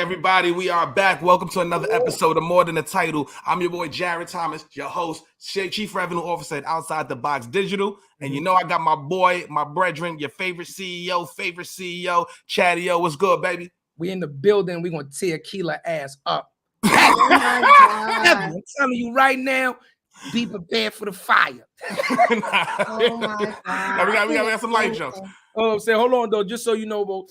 everybody, we are back. Welcome to another episode of More Than a Title. I'm your boy Jarrett Thomas, your host, Chief Revenue Officer at Outside the Box Digital. And you know I got my boy, my brethren, your favorite CEO, Chadeo. What's good, baby? We in the building. We're going to tear Akilah ass up. Oh my God. I'm telling you right now, be prepared for the fire. Oh my God. we got some light jokes. Oh, I'm saying, hold on though, just so you know,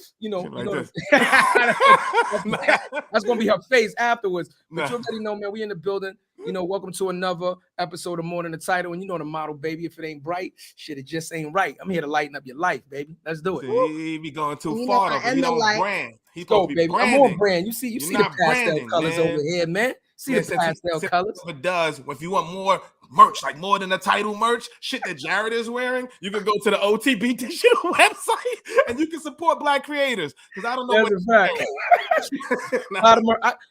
that's gonna be her face afterwards. But you already know, man, we in the building. You know, welcome to another episode of More Than a Title. And you know the model, baby. If it ain't bright, shit, it just ain't right. I'm here to lighten up your life, baby. Let's do it. He be going too far though. He don't brand. He's go, baby. Branding. I'm on brand. You see the pastel colors over here, man. See the pastel colors. It does. If you want more merch, like More Than a Title merch, shit that Jarrett is wearing, you can go to the OTB Digital website and you can support Black creators. Because I don't know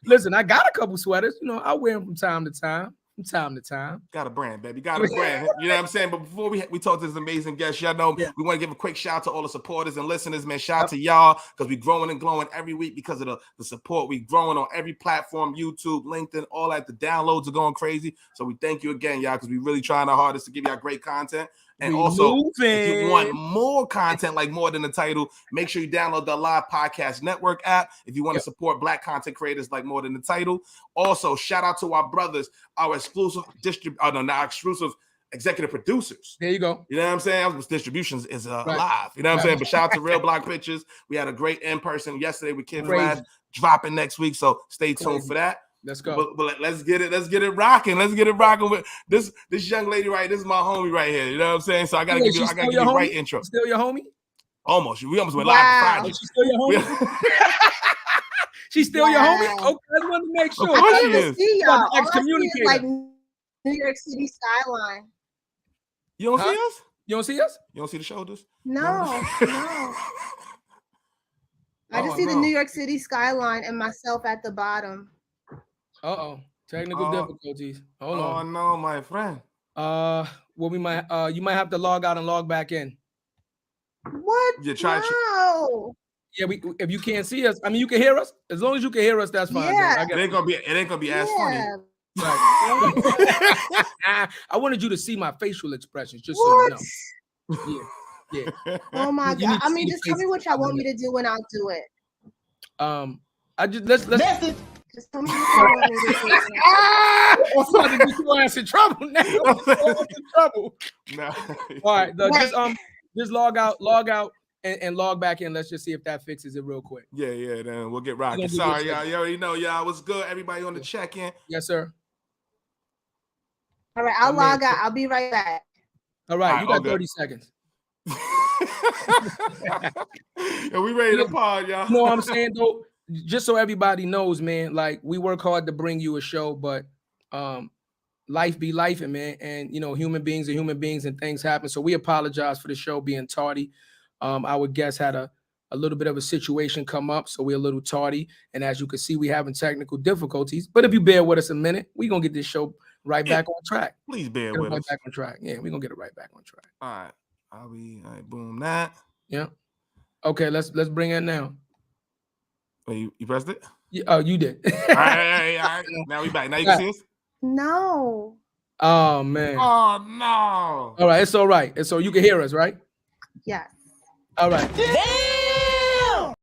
Listen, I got a couple sweaters. You know, I wear them from time to time. Got a brand, baby. Got a brand. You know what I'm saying? But before we talk to this amazing guest, y'all know we want to give a quick shout out to all the supporters and listeners, man. Shout out to y'all because we growing and glowing every week because of the support. We growing on every platform, YouTube, LinkedIn, all that. The downloads are going crazy. So we thank you again, y'all, because we really trying our hardest to give y'all great content. And if you want more content like More Than a Title, make sure you download the Live Podcast Network app if you want to support Black content creators like More Than a Title. Also, shout out to our brothers, our exclusive exclusive executive producers. There you go. You know what I'm saying? Distributions is live. You know what I'm saying? But shout out to Real Block Pictures. We had a great in-person yesterday with Kid Flash, dropping next week. So stay tuned for that. Let's go. But let's get it rocking. Let's get it rocking with this young lady right. This is my homie right here. You know what I'm saying? So I gotta give you the right intro. Still your homie? Almost. We almost went live Friday. She's still your homie? She's still your homie? Okay, I wanted to make sure. Of course she is. See y'all. Excommunicator. Like New York City skyline. You don't see us? You don't see us? You don't see the shoulders? No. I just see the New York City skyline and myself at the bottom. Technical difficulties. Hold on. Oh no, my friend. We might you might have to log out and log back in. What? No. Yeah, if you can't see us, I mean you can hear us. As long as you can hear us, that's fine. Yeah. It ain't gonna be as funny. Right. I wanted you to see my facial expressions, just so you know. Yeah. Oh my God. I mean, just tell me what y'all want me to do and I'll do it. I just let's Message. Just tell me what you want me to do. I'm about to get your ass in trouble now. All right, just log out and log back in. Let's just see if that fixes it real quick. Yeah, then we'll get rocking. Sorry, y'all. You already know, y'all. What's good? Everybody on the check-in. Yes, sir. All right, I'll log out. I'll be right back. All right, you got 30 seconds. Yeah, we ready to pod, y'all. You know what I'm saying, though? Just so everybody knows, man, like we work hard to bring you a show, but life be lifing, man. And, you know, human beings are human beings and things happen. So we apologize for the show being tardy. Our guest had a little bit of a situation come up, so we're a little tardy. And as you can see, we having technical difficulties. But if you bear with us a minute, we're going to get this show right back on track. Please bear with us. Back on track. Yeah, we're going to get it right back on track. All right. All right, boom, that. Yeah. Okay, let's bring it now. Oh, you pressed it? Yeah, oh, you did. All right. Now we back. Now you can see us? No. Oh, man. Oh, no. All right, it's all right. And so you can hear us, right? Yes. All right. Damn!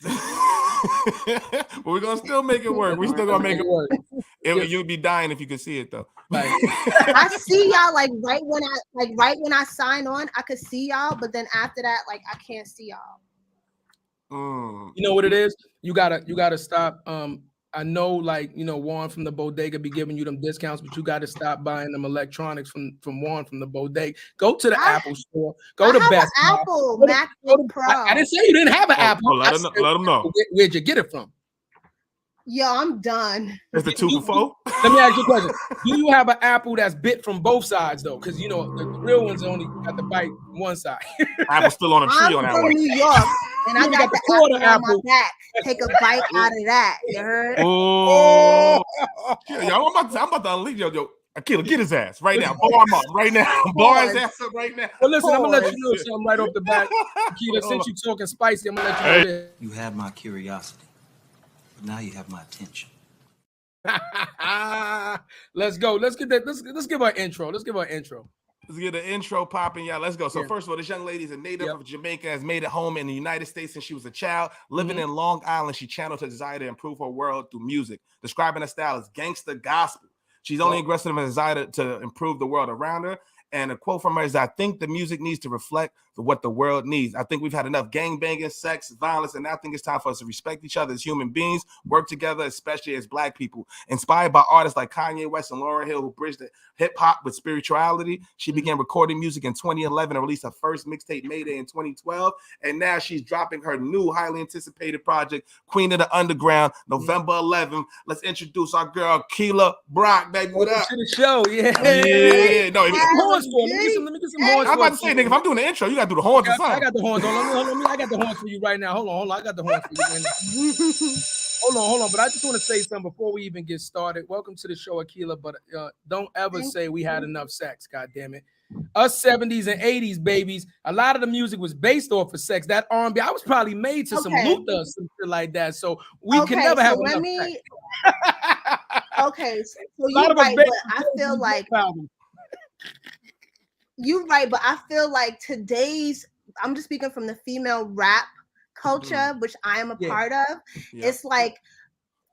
But we're going to still make it work. We're still going to make it work. You'd be dying if you could see it, though. Right. I see y'all like right when I sign on, I could see y'all, but then after that, like I can't see y'all. You know what it is? You gotta stop. I know, like, you know, Warren from the bodega be giving you them discounts, but you got to stop buying them electronics from Warren from the bodega. Go to the Apple store. Go to Best Buy. Apple MacBook Pro. I didn't say you didn't have an Apple. Let them know. Where'd you get it from? Yo, I'm done. It's the 2 for 4. Let me ask you a question. Do you have an apple that's bit from both sides though? Because you know the real ones only got to bite one side. Apple's still on a tree on that one. I'm from New York, and I got the apple on my back. Take a bite out of that. You heard? Oh, yo, I'm about to unleash yo. Akilah, get his ass right now. Bar him up right now. Bar his ass up right now. Well, listen, I'm gonna let you know something right off the bat. Akilah, since you talking spicy, I'm gonna let you know this. You have my curiosity. But now you have my attention. Let's go. Let's get that. Let's give our intro. Let's get the intro popping. Yeah, let's go. So Yeah. first of all, this young lady is a native Yep. of Jamaica, has made it home in the United States since she was a child. Living in Long Island, she channeled her desire to improve her world through music, describing her style as gangster gospel. She's only aggressive in her desire to improve the world around her. And a quote from her is, I think the music needs to reflect what the world needs. I think we've had enough gangbanging, sex, violence, and I think it's time for us to respect each other as human beings, work together, especially as Black people. Inspired by artists like Kanye West and Lauryn Hill, who bridged the hip-hop with spirituality, she began recording music in 2011 and released her first mixtape, Mayday, in 2012. And now she's dropping her new, highly anticipated project, Queen of the Underground, November 11th. Let's introduce our girl, Akilah Brock, baby. What up? To the show, yeah. No, Let me get some horns. I'm about to say, nigga, if I'm doing the intro, you gotta do the horns or something. I got the horns. Hold on. I got the horns for you right now. Hold on. I got the horns for you right now. hold on. But I just want to say something before we even get started. Welcome to the show, Akilah. But don't ever say we had enough sex. God damn it. Us 70s and 80s babies. A lot of the music was based off of sex. That R&B, I was probably made to some Luther or something like that. So we can never have enough sex. Okay, so you're right, but I feel like you're right, but I feel like today's, I'm just speaking from the female rap culture, which I am a part of. It's like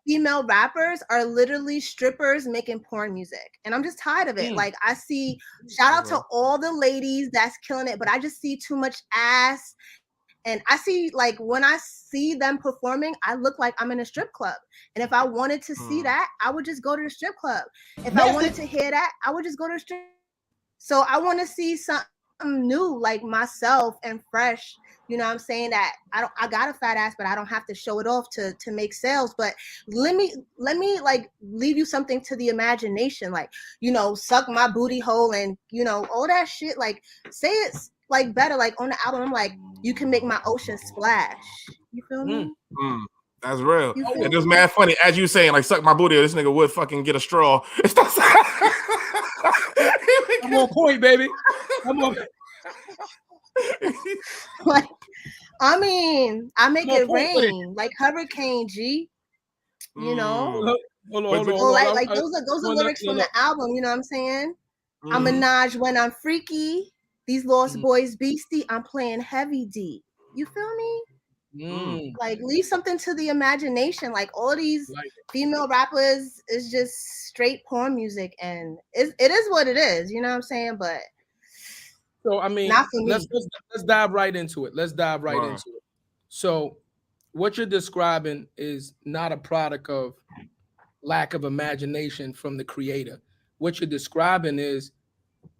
female rappers are literally strippers making porn music. And I'm just tired of it. Like I see, shout out to all the ladies that's killing it, but I just see too much ass. And I see, like, when I see them performing, I look like I'm in a strip club. And if I wanted to see that, I would just go to the strip club. If I wanted to hear that, I would just go to the strip. So I want to see something new, like myself and fresh. You know what I'm saying? That I got a fat ass, but I don't have to show it off to make sales. But let me like leave you something to the imagination, like, you know, suck my booty hole and, you know, all that shit. Like, say it's like better, like on the album, I'm like, you can make my ocean splash. You feel me? That's real. It was mad funny. As you saying, like, suck my booty, or this nigga would fucking get a straw. I'm on point, baby. I'm on. Like, I mean, I make it rain like Hurricane G. You know, Hold on. Like those are lyrics from the album. You know what I'm saying? I'm a Naj when I'm freaky. These Lost Boys beastie. I'm playing heavy D. You feel me? Like, leave something to the imagination. Like, all these female rappers is just straight porn music, and it is what it is. You know what I'm saying? But so I mean, let's dive right into it. Into it. So, what you're describing is not a product of lack of imagination from the creator. What you're describing is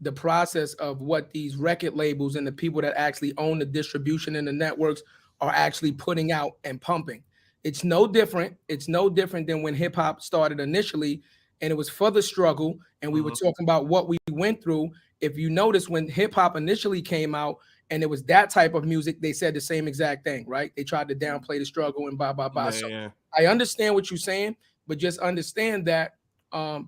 the process of what these record labels and the people that actually own the distribution and the networks are actually putting out and pumping. It's no different. It's no different than when hip hop started initially, and it was for the struggle. And we were talking about what we went through. If you notice, when hip hop initially came out and it was that type of music, they said the same exact thing, right? They tried to downplay the struggle and blah, blah, blah. I understand what you're saying, but just understand that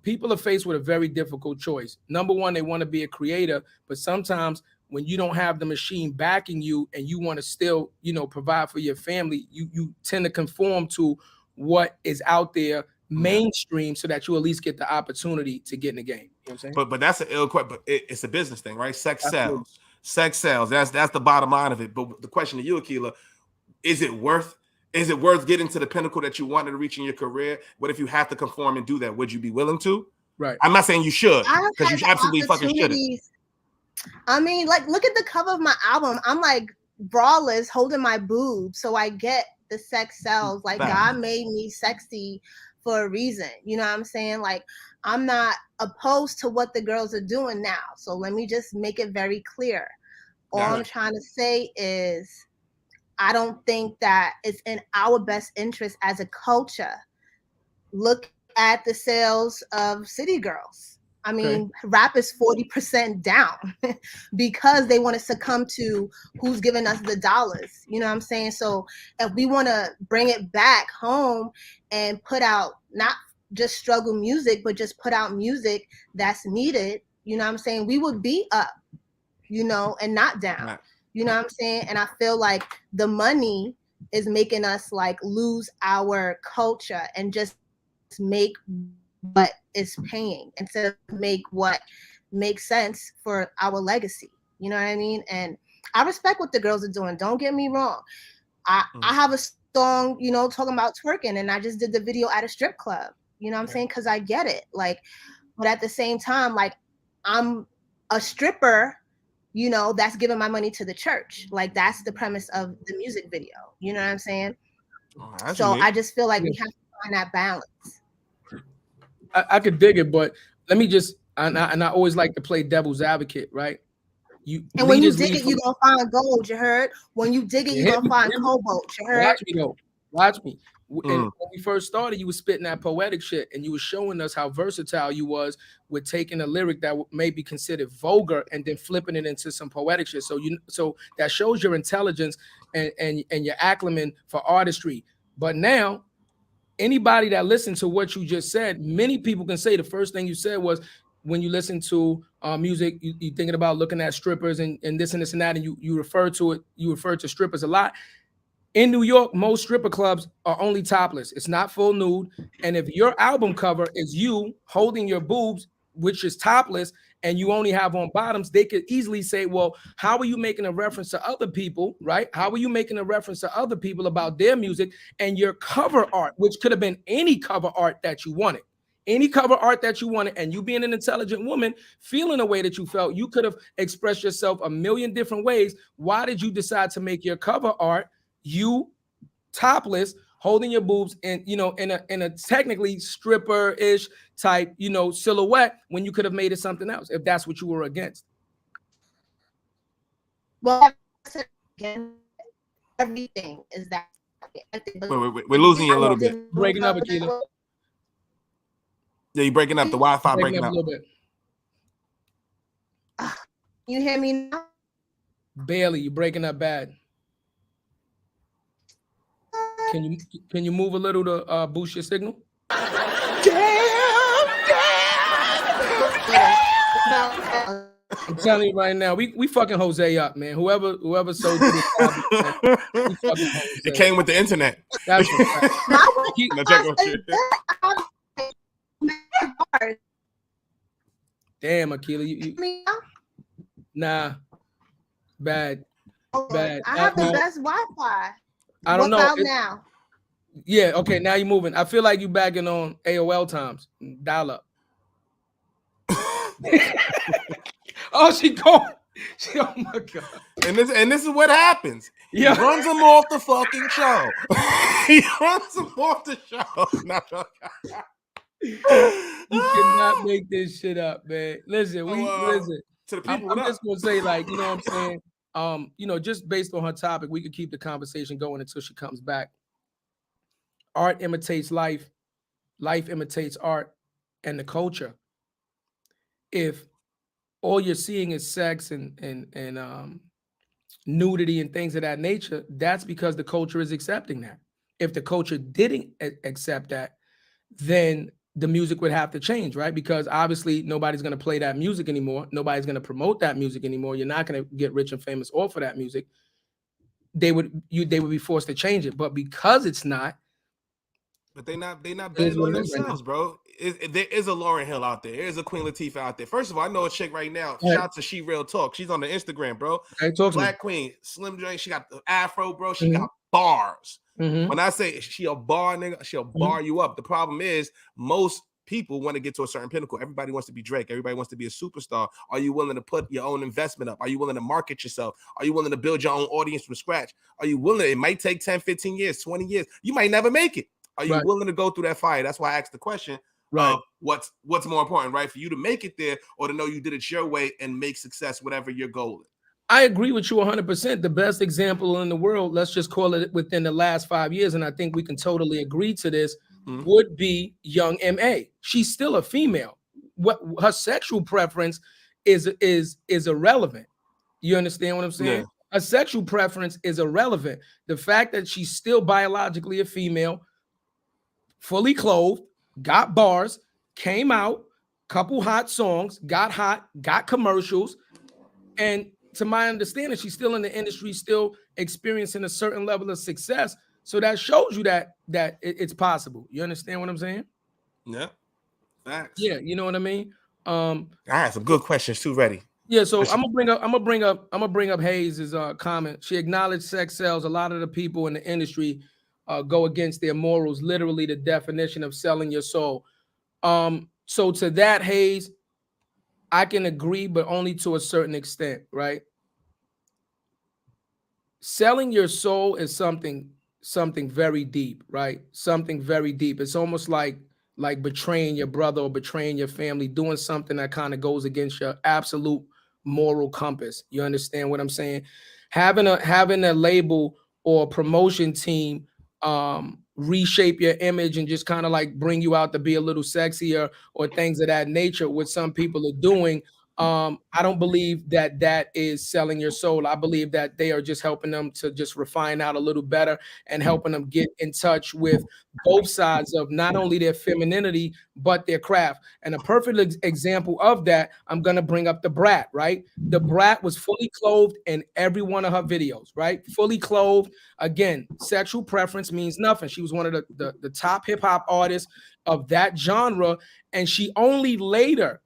people are faced with a very difficult choice. Number one, they want to be a creator, but sometimes when you don't have the machine backing you and you want to still, you know, provide for your family, you tend to conform to what is out there mainstream so that you at least get the opportunity to get in the game. You know what I'm saying? But that's an ill question. But it's a business thing, right? Sex sells. Sex sells. That's the bottom line of it. But the question to you, Akilah, is it worth getting to the pinnacle that you wanted to reach in your career? What if you have to conform and do that? Would you be willing to? Right. I'm not saying you should, because you absolutely fucking shouldn't. I mean, like, look at the cover of my album. I'm like braless, holding my boobs, so I get the sex sells. Like, God made me sexy for a reason. You know what I'm saying? Like, I'm not opposed to what the girls are doing now. So let me just make it very clear. All I'm trying to say is, I don't think that it's in our best interest as a culture. Look at the sales of City Girls. I mean, rap is 40% down because they want to succumb to who's giving us the dollars. You know what I'm saying? So if we want to bring it back home and put out not just struggle music, but just put out music that's needed, you know what I'm saying? We would be up, you know, and not down. You know what I'm saying? And I feel like the money is making us like lose our culture and just make what is paying instead of make what makes sense for our legacy. You know what I mean? And I respect what the girls are doing. Don't get me wrong. I have a song, you know, talking about twerking, and I just did the video at a strip club. You know what I'm saying? Because I get it. Like, but at the same time, like, I'm a stripper, you know, that's giving my money to the church. Like, that's the premise of the music video. You know what I'm saying? So I just feel like we have to find that balance. I could dig it, but let me just, and I always like to play devil's advocate, right? And when you dig it, you're gonna find gold, you heard? When you dig it, you're gonna find cobalt, you heard? Watch me though. Watch me. And when we first started, you were spitting that poetic shit, and you were showing us how versatile you was with taking a lyric that may be considered vulgar and then flipping it into some poetic shit. So that shows your intelligence and your acumen for artistry. But now, anybody that listened to what you just said, many people can say the first thing you said was, when you listen to music, you thinking about looking at strippers and this and this and that, and you refer to strippers a lot. In New York, most stripper clubs are only topless. It's not full nude. And if your album cover is you holding your boobs, which is topless, and you only have on bottoms, they could easily say, well, how are you making a reference to other people, right? How are you making a reference to other people about their music and your cover art, which could have been any cover art that you wanted? Any cover art that you wanted, and you being an intelligent woman, feeling the way that you felt, you could have expressed yourself a million different ways. Why did you decide to make your cover art you topless, holding your boobs, and in a technically stripper-ish type, silhouette, when you could have made it something else if that's what you were against? Well, again, everything is that. Wait, we're losing you a little bit. Breaking up, Akilah. Yeah, you're breaking up. The Wi-Fi breaking up a little bit. You hear me now? Barely. You're breaking up bad. Can you move a little to boost your signal? I'm telling you right now, we fucking Jose up, man. Whoever sold you this topic, man, we fucking Jose. It came with the internet. That's right. Damn, Akilah, you nah, bad. I have the best Wi-Fi. I don't know. What about now? Yeah, okay, now you're moving. I feel like you bagging on AOL times. Dial up. Oh, she gone. Oh my god. And this is what happens. Yeah. He runs him off the fucking show. He runs him off the show. You cannot make this shit up, man. Listen, listen. To the people, I'm just gonna say, like, you know what I'm saying? Just based on her topic, we could keep the conversation going until she comes back. Art imitates life, life imitates art and the culture. If all you're seeing is sex and nudity and things of that nature, that's because the culture is accepting that. If the culture didn't accept that, then the music would have to change, right? Because obviously nobody's going to play that music anymore. Nobody's going to promote that music anymore. You're not going to get rich and famous off of that music. They would be forced to change it. But because it's not, but they not betting on themselves, bro. There is a Lauryn Hill out there. There is a Queen Latifah out there. First of all, I know a chick right now. Shout out to She Real Talk. She's on the Instagram, bro. Black Queen, Slim J. She got the afro, bro. She got bars. When I say she a bar nigga, she'll bar you up. The problem is most people want to get to a certain pinnacle. Everybody wants to be Drake. Everybody wants to be a superstar. Are you willing to put your own investment up? Are you willing to market yourself? Are you willing to build your own audience from scratch? Are you willing? It might take 10, 15 years, 20 years. You might never make it. Are you willing to go through that fire? That's why I asked the question. Right. What's more important, right? For you to make it there or to know you did it your way and make success, whatever your goal is. I agree with you 100%. The best example in the world, let's just call it within the last 5 years, and I think we can totally agree to this, would be Young M.A. She's still a female. What her sexual preference is irrelevant. You understand what I'm saying? Yeah. Her sexual preference is irrelevant. The fact that she's still biologically a female, fully clothed, got bars, came out, couple hot songs, got hot, got commercials, and to my understanding, she's still in the industry, still experiencing a certain level of success. So that shows you that it's possible. You understand what I'm saying? Yeah. Facts. Yeah, you know what I mean? I had some good questions too ready. Yeah, so I'm gonna bring up Hayes' comment. She acknowledged sex sells. A lot of the people in the industry go against their morals, literally the definition of selling your soul. So to that, Hayes, I can agree, but only to a certain extent, right? Selling your soul is something very deep, right? Something very deep. It's almost like betraying your brother or betraying your family, doing something that kind of goes against your absolute moral compass. You understand what I'm saying? Having a label or a promotion team reshape your image and just kind of like bring you out to be a little sexier or things of that nature, what some people are doing. I don't believe that is selling your soul. I believe that they are just helping them to just refine out a little better and helping them get in touch with both sides of not only their femininity, but their craft. And a perfect example of that, I'm going to bring up the Brat, right? The Brat was fully clothed in every one of her videos, right? Fully clothed. Again, sexual preference means nothing. She was one of the top hip hop artists of that genre. And she only later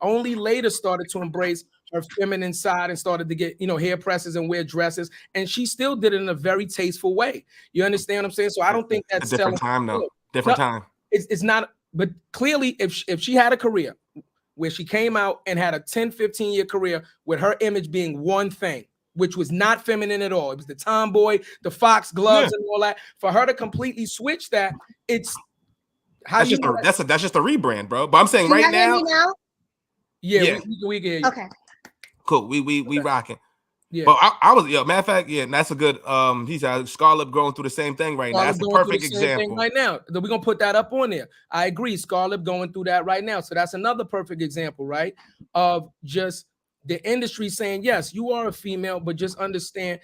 started to embrace her feminine side and started to get, hair presses and wear dresses. And she still did it in a very tasteful way. You understand what I'm saying? So I don't think that's a different time though. Different time. It's not, but clearly if she had a career where she came out and had a 10, 15-year career with her image being one thing, which was not feminine at all. It was the tomboy, the fox gloves and all that. For her to completely switch that, it's that's just a rebrand, bro. But I'm saying right now. Yeah. We get you. Okay. Cool. We rocking. Yeah. But I was matter of fact, and that's a good he's Scarlett going through the same thing right now. That's a perfect example. Right now. We're gonna put that up on there. I agree. Scarlett going through that right now. So that's another perfect example, right? Of just the industry saying, yes, you are a female, but just understand.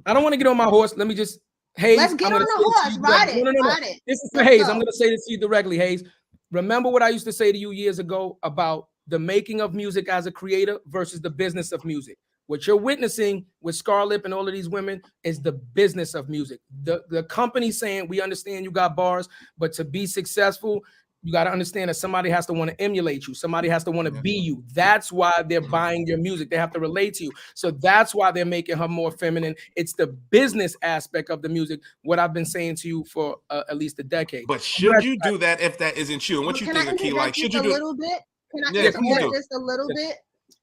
I don't want to get on my horse. Let me just Hayes, let's get on the horse. Ride it. Ride it. This is for Hayes. I'm going to say this to you directly, Hayes. Remember what I used to say to you years ago about the making of music as a creator versus the business of music. What you're witnessing with Scarlett and all of these women is the business of music. The company saying, we understand you got bars, but to be successful, you got to understand that somebody has to want to emulate you. Somebody has to want to be you. That's why they're buying your music. They have to relate to you. So that's why they're making her more feminine. It's the business aspect of the music, what I've been saying to you for at least a decade. But should you do that if that isn't you? And what you think, Akilah? Like, should you do a little bit? Can I interject just a little bit?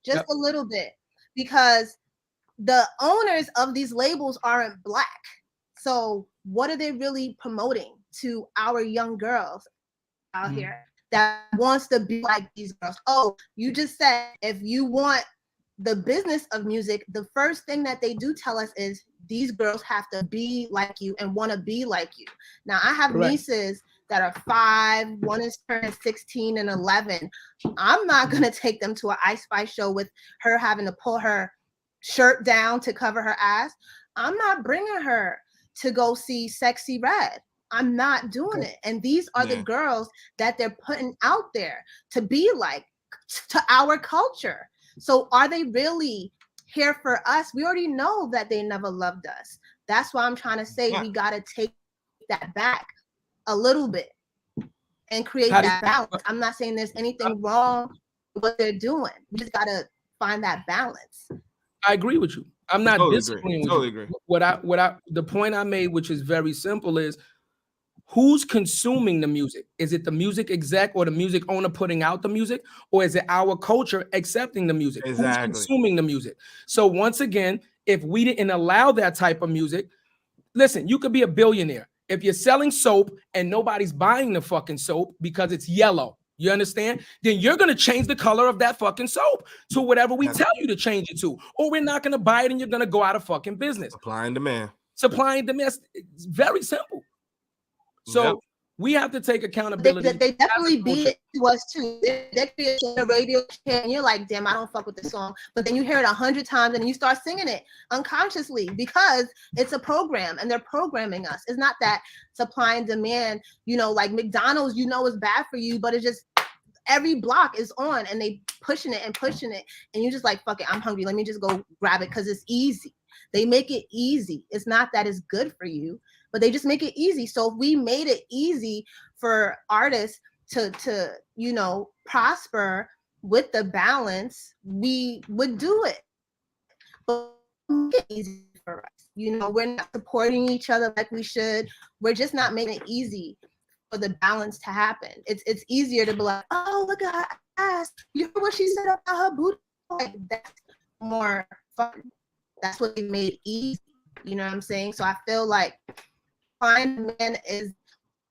Just a little bit. Because the owners of these labels aren't Black. So what are they really promoting to our young girls out here that wants to be like these girls? Oh, you just said if you want the business of music, the first thing that they do tell us is these girls have to be like you and want to be like you. Now I have nieces that are 5, one is turning 16 and 11. I'm not gonna take them to an Ice Spice show with her having to pull her shirt down to cover her ass. I'm not bringing her to go see Sexy Red. I'm not doing it. And these are the girls that they're putting out there to be like to our culture. So are they really here for us? We already know that they never loved us. That's why I'm trying to say we got to take that back a little bit and create that balance. I'm not saying there's anything wrong with what they're doing. We just got to find that balance. I agree with you. I'm not disagreeing with you. Agree. The point I made, which is very simple, is who's consuming the music? Is it the music exec or the music owner putting out the music? Or is it our culture accepting the music? Exactly. Who's consuming the music? So once again, if we didn't allow that type of music, listen, you could be a billionaire. If you're selling soap and nobody's buying the fucking soap because it's yellow, you understand? Then you're going to change the color of that fucking soap to whatever we tell you to change it to. Or we're not going to buy it and you're going to go out of fucking business. Supply and demand. Supply and demand. It's very simple. So we have to take accountability. They definitely beat it to us too. They create a radio channel and you're like, damn, I don't fuck with this song. But then you hear it 100 times and you start singing it unconsciously because it's a program and they're programming us. It's not that supply and demand, like McDonald's, is bad for you, but it's just every block is on, and they pushing it, and you just like, fuck it, I'm hungry, let me just go grab it because it's easy. They make it easy. It's not that it's good for you, but they just make it easy. So if we made it easy for artists to you know, prosper with the balance, we would do it. But make it easy for us. You know, we're not supporting each other like we should. We're just not making it easy for the balance to happen. It's easier to be like, oh, look at her ass. You heard what she said about her booty? Like, that's more fun. That's what they made easy. You know what I'm saying? So I feel like Fine Man is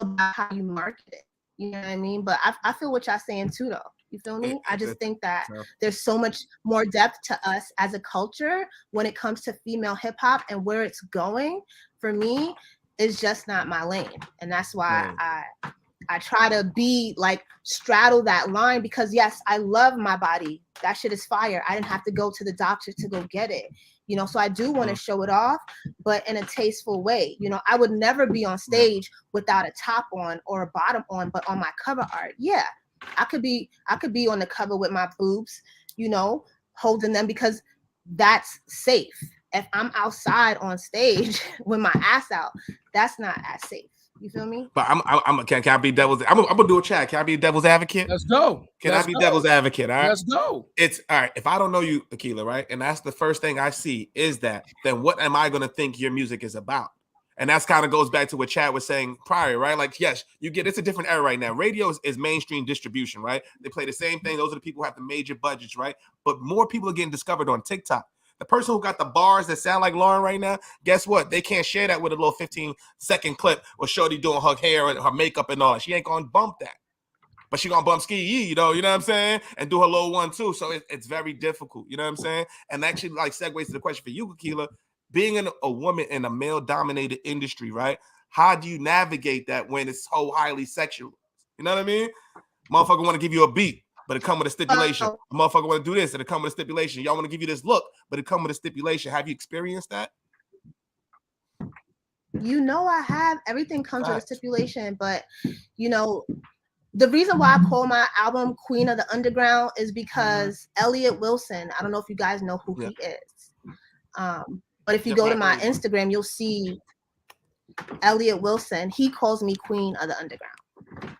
about how you market it. You know what I mean? But I feel what y'all saying too, though. You feel me? I just think that there's so much more depth to us as a culture when it comes to female hip hop, and where it's going. For me, it's just not my lane, and that's why I try to be like straddle that line, because yes, I love my body. That shit is fire. I didn't have to go to the doctor to go get it. You know, so I do want to show it off, but in a tasteful way. You know, I would never be on stage without a top on or a bottom on, but on my cover art, yeah, I could be on the cover with my boobs, you know, holding them, because that's safe. If I'm outside on stage with my ass out, that's not as safe. You feel me? But can I be devil's? I'm gonna do a chat. Can I be devil's advocate? Let's go. Can I be devil's advocate? All right. Let's go. It's all right. If I don't know you, Akilah, right, and that's the first thing I see is that, then what am I gonna think your music is about? And that's kind of goes back to what Chad was saying prior, right? Like, yes, you get, it's a different era right now. Radio is mainstream distribution, right? They play the same thing. Those are the people who have the major budgets, right? But more people are getting discovered on TikTok. The person who got the bars that sound like Lauren right now, guess what? They can't share that with a little 15-second clip or Shorty doing her hair and her makeup and all that. She ain't gonna bump that. But she gonna bump Ski Yee, you know what I'm saying? And do her little one too. So it's very difficult, you know what I'm saying? And actually, like, segues to the question for you, Akilah, being a woman in a male-dominated industry, right? How do you navigate that when it's so highly sexual? You know what I mean? Motherfucker want to give you a beat, but it come with a stipulation. A motherfucker want to do this, and it come with a stipulation. Y'all want to give you this look, but it come with a stipulation. Have you experienced that? You know, I have. Everything comes with a stipulation, but you know, the reason why I call my album Queen of the Underground is because Elliott Wilson, I don't know if you guys know who he is. But if you go to my Instagram, you'll see Elliott Wilson. He calls me Queen of the Underground.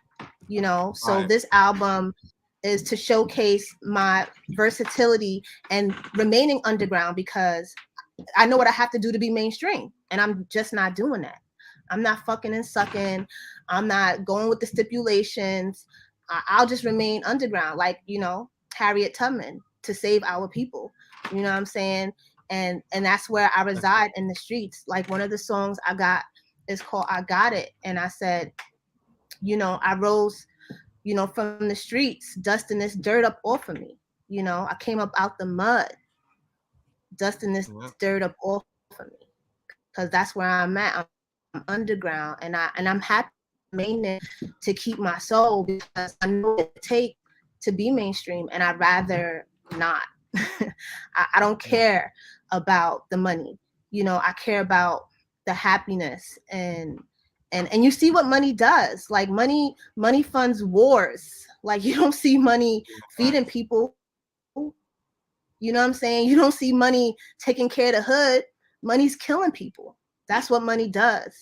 You know, so this album is to showcase my versatility and remaining underground, because I know what I have to do to be mainstream, and I'm just not doing that. I'm not fucking and sucking. I'm not going with the stipulations. I'll just remain underground, like, you know, Harriet Tubman, to save our people. You know what I'm saying? And that's where I reside, in the streets. Like, one of the songs I got is called I Got It. And I said, you know, I rose, you know, from the streets, dusting this dirt up off of me. You know, I came up out the mud, dusting this dirt up off of me, because that's where I'm at. I'm underground, and I'm happy to keep my soul, because I know what it takes to be mainstream, and I'd rather not. I don't care about the money. You know, I care about the happiness, and you see what money does. Like, money funds wars. Like, you don't see money feeding people. You know what I'm saying? You don't see money taking care of the hood. Money's killing people. That's what money does.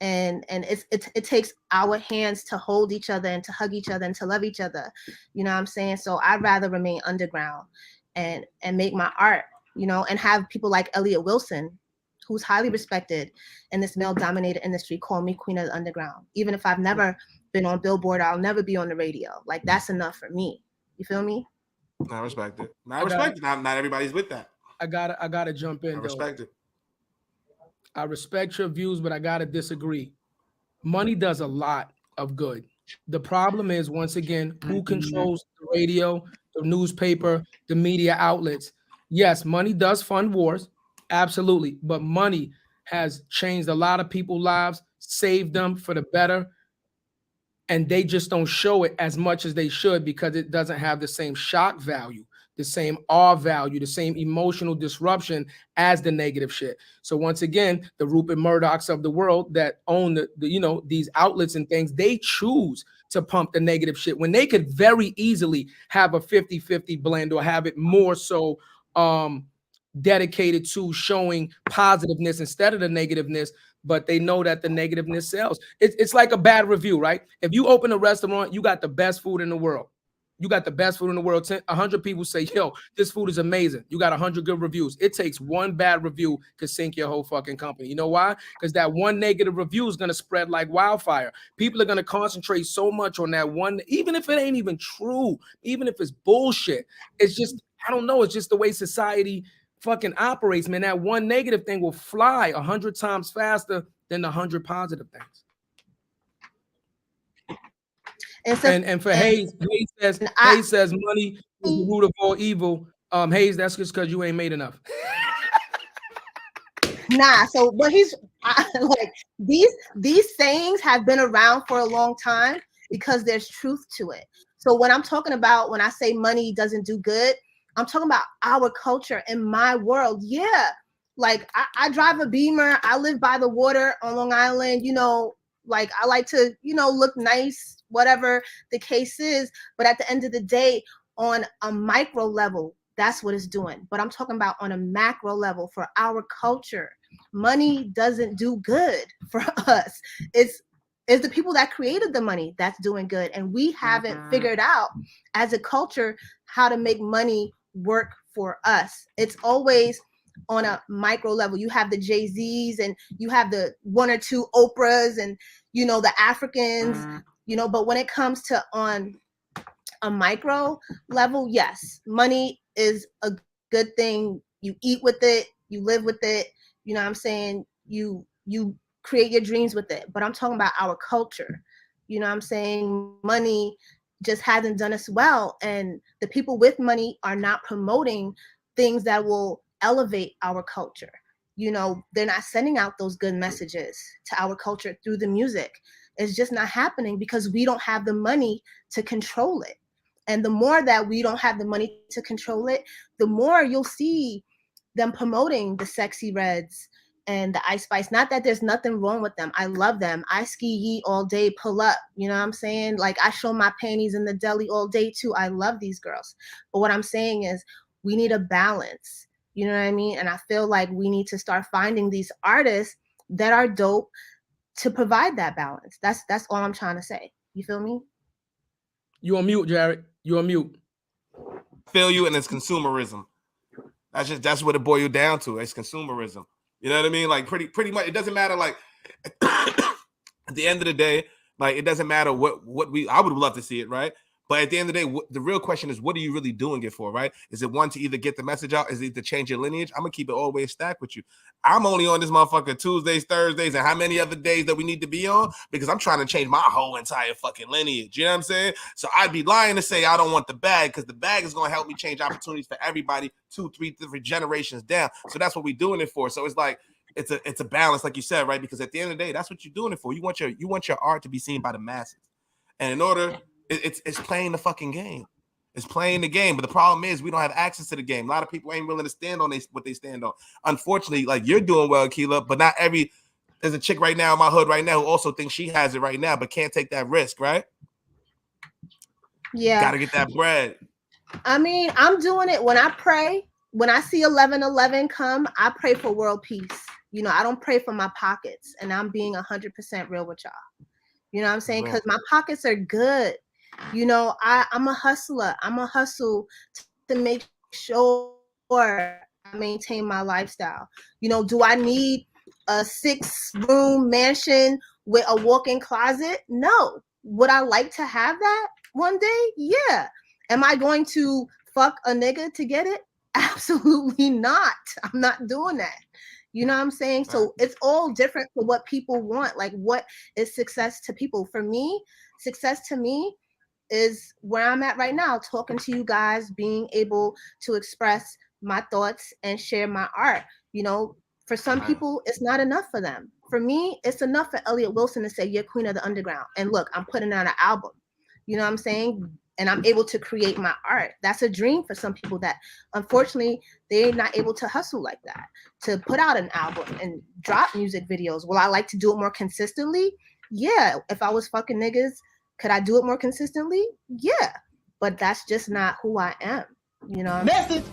And it takes our hands to hold each other and to hug each other and to love each other. You know what I'm saying? So I'd rather remain underground and make my art, you know, and have people like Elliott Wilson, who's highly respected in this male-dominated industry, call me Queen of the Underground. Even if I've never been on Billboard, I'll never be on the radio. Like, that's enough for me. You feel me? I respect it. I respect it. Not everybody's with that. I gotta jump in. I respect it. I respect your views, but I gotta disagree. Money does a lot of good. The problem is, once again, who controls the radio, the newspaper, the media outlets? Yes, money does fund wars, absolutely, but money has changed a lot of people's lives, saved them for the better, and they just don't show it as much as they should, because it doesn't have the same shock value. the same R value, the same emotional disruption as the negative shit. So once again, the Rupert Murdochs of the world that own the you know, these outlets and things, they choose to pump the negative shit when they could very easily have a 50-50 blend or have it more so dedicated to showing positiveness instead of the negativeness. But they know that the negativeness sells. It's like a bad review, right? If you open a restaurant, you got the best food in the world. You got the best food in the world. 100 people say, yo, this food is amazing. You got 100 good reviews. It takes one bad review to sink your whole fucking company. You know why? Because that one negative review is going to spread like wildfire. People are going to concentrate so much on that one, even if it ain't even true, even if it's bullshit. It's just, I don't know. It's just the way society fucking operates, man. That one negative thing will fly 100 times faster than the 100 positive things. And for Hayes says money is the root of all evil. Hayes, that's just because you ain't made enough. Nah, so but like these sayings have been around for a long time because there's truth to it. So when I'm talking about, when I say money doesn't do good, I'm talking about our culture in my world. Yeah, like I drive a Beamer. I live by the water on Long Island. You know, like I like to, you know, look nice, whatever the case is. But at the end of the day, on a micro level, that's what it's doing. But I'm talking about on a macro level for our culture. Money doesn't do good for us. It's the people that created the money that's doing good. And we haven't figured out as a culture how to make money work for us. It's always on a micro level. You have the Jay-Z's and you have the one or two Oprahs and, you know, the Africans, you know, but when it comes to on a micro level, yes, money is a good thing. You eat with it, you live with it, you know what I'm saying? You create your dreams with it. But I'm talking about our culture. You know what I'm saying? Money just hasn't done us well. And the people with money are not promoting things that will elevate our culture. You know, they're not sending out those good messages to our culture through the music. It's just not happening because we don't have the money to control it. And the more that we don't have the money to control it, the more you'll see them promoting the Sexy Reds and the Ice Spice. Not that there's nothing wrong with them. I love them. I ski yeet all day, pull up. You know what I'm saying? Like I show my panties in the deli all day too. I love these girls. But what I'm saying is we need a balance. You know what I mean? And I feel like we need to start finding these artists that are dope to provide that balance. That's all I'm trying to say. You feel me? You on mute, Jarrett. You on mute. Feel you, and it's consumerism. That's what it boils down to. It's consumerism. You know what I mean? Like pretty much. It doesn't matter. Like at the end of the day, like it doesn't matter what I would love to see it, right? But at the end of the day, the real question is, what are you really doing it for, right? Is it one to either get the message out? Is it to change your lineage? I'm gonna keep it always stacked with you. I'm only on this motherfucker Tuesdays, Thursdays, and how many other days that we need to be on? Because I'm trying to change my whole entire fucking lineage. You know what I'm saying? So I'd be lying to say I don't want the bag, because the bag is gonna help me change opportunities for everybody 2-3 different generations down. So that's what we're doing it for. So it's like it's a balance, like you said, right? Because at the end of the day, that's what you're doing it for. You want your art to be seen by the masses, and in order. It's playing the fucking game. It's playing the game. But the problem is we don't have access to the game. A lot of people ain't willing to stand on what they stand on. Unfortunately, like you're doing well, Akilah, but not every. There's a chick right now in my hood right now who also thinks she has it right now, but can't take that risk, right? Yeah. Gotta get that bread. I mean, I'm doing it when I pray. When I see 11/11 come, I pray for world peace. You know, I don't pray for my pockets, and I'm being 100% real with y'all. You know what I'm saying? Because my pockets are good. You know, I'm a hustler. I'm a hustle to make sure I maintain my lifestyle. You know, do I need a 6-room mansion with a walk-in closet? No. Would I like to have that one day? Yeah. Am I going to fuck a nigga to get it? Absolutely not. I'm not doing that. You know what I'm saying? So it's all different for what people want. Like, what is success to people? For me, success to me is where I'm at right now, talking to you guys, being able to express my thoughts and share my art. You know, for some people, it's not enough for them. For me, it's enough for Elliott Wilson to say, you're queen of the underground. And look, I'm putting out an album. You know what I'm saying? and I'm able to create my art. That's a dream for some people that unfortunately they're not able to hustle like that, to put out an album and drop music videos. Will I like to do it more consistently? Yeah. If I was fucking niggas, could I do it more consistently? Yeah. But that's just not who I am. You know what I'm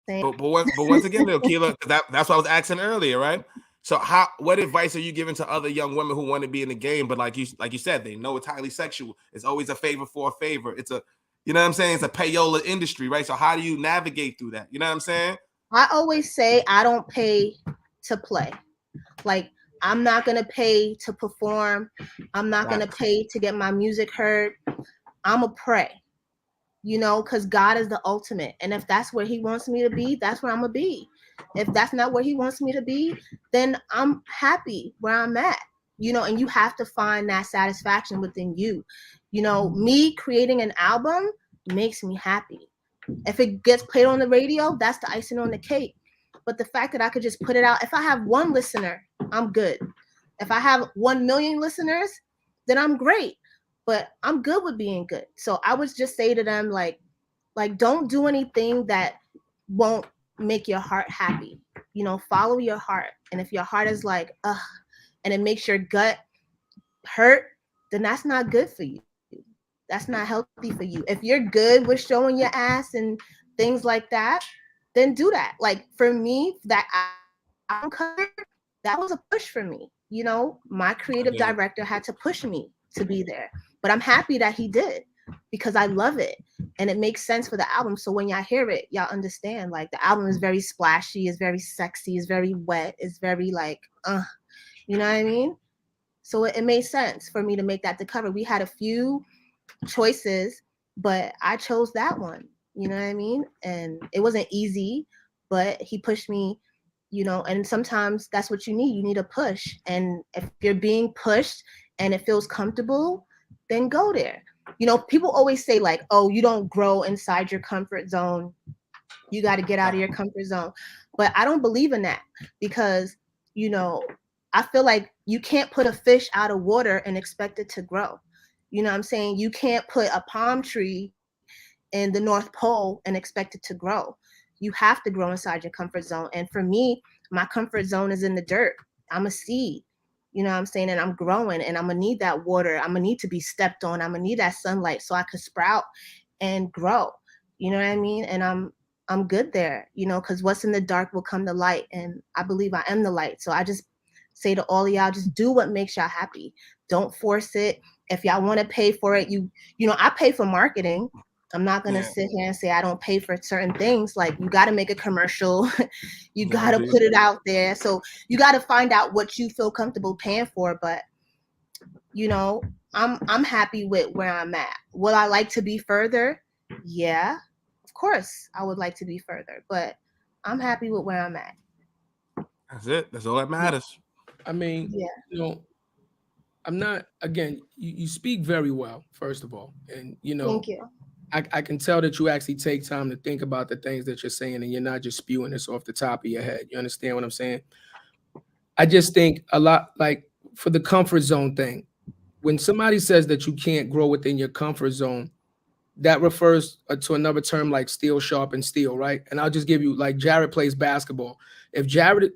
saying? But once again, though, Akilah, that's what I was asking earlier, right? So what advice are you giving to other young women who want to be in the game, but like you said, they know it's highly sexual. It's always a favor for a favor. It's a, you know what I'm saying? It's a payola industry, right? So how do you navigate through that? You know what I'm saying? I always say I don't pay to play. Like, I'm not going to pay to perform. I'm not going to pay to get my music heard. I'm a pray, you know, because God is the ultimate. And if that's where he wants me to be, that's where I'm going to be. If that's not where he wants me to be, then I'm happy where I'm at, you know, and you have to find that satisfaction within you. You know, me creating an album makes me happy. If it gets played on the radio, that's the icing on the cake. But the fact that I could just put it out, if I have one listener, I'm good. If I have 1 million listeners, then I'm great. But I'm good with being good. So I would just say to them, like don't do anything that won't make your heart happy. You know, follow your heart. And if your heart is like, ugh, and it makes your gut hurt, then that's not good for you. That's not healthy for you. If you're good with showing your ass and things like that, then do that. Like for me, that album cover, that was a push for me. You know, my creative director had to push me to be there. But I'm happy that he did, because I love it and it makes sense for the album. So when y'all hear it, y'all understand, like, the album is very splashy, it's very sexy, it's very wet, it's very like, you know what I mean? So it made sense for me to make that the cover. We had a few choices, but I chose that one, you know what I mean? And it wasn't easy, but he pushed me, you know, and sometimes that's what you need a push. And if you're being pushed and it feels comfortable, then go there. You know, people always say like, oh, you don't grow inside your comfort zone. You got to get out of your comfort zone. But I don't believe in that, because, you know, I feel like you can't put a fish out of water and expect it to grow. You know what I'm saying? You can't put a palm tree in the North Pole and expect it to grow. You have to grow inside your comfort zone. And for me, my comfort zone is in the dirt. I'm a seed. You know what I'm saying? And I'm growing, and I'm going to need that water. I'm going to need to be stepped on. I'm going to need that sunlight so I could sprout and grow. You know what I mean? And I'm good there, you know, because what's in the dark will come to light. And I believe I am the light. So I just say to all of y'all, just do what makes y'all happy. Don't force it. If y'all want to pay for it, you know, I pay for marketing. I'm not going to sit here and say I don't pay for certain things. Like, you got to make a commercial. You got to put it out there. So you got to find out what you feel comfortable paying for. But, you know, I'm happy with where I'm at. Would I like to be further? Yeah, of course I would like to be further, but I'm happy with where I'm at. That's it. That's all that matters. I mean, you know, I'm not, again, you speak very well, first of all. And, you know, thank you. I can tell that you actually take time to think about the things that you're saying, and you're not just spewing this off the top of your head. You understand what I'm saying? I just think a lot, like, for the comfort zone thing, when somebody says that you can't grow within your comfort zone, that refers to another term like steel sharpens steel, right? And I'll just give you, like, Jarrett plays basketball. If Jarrett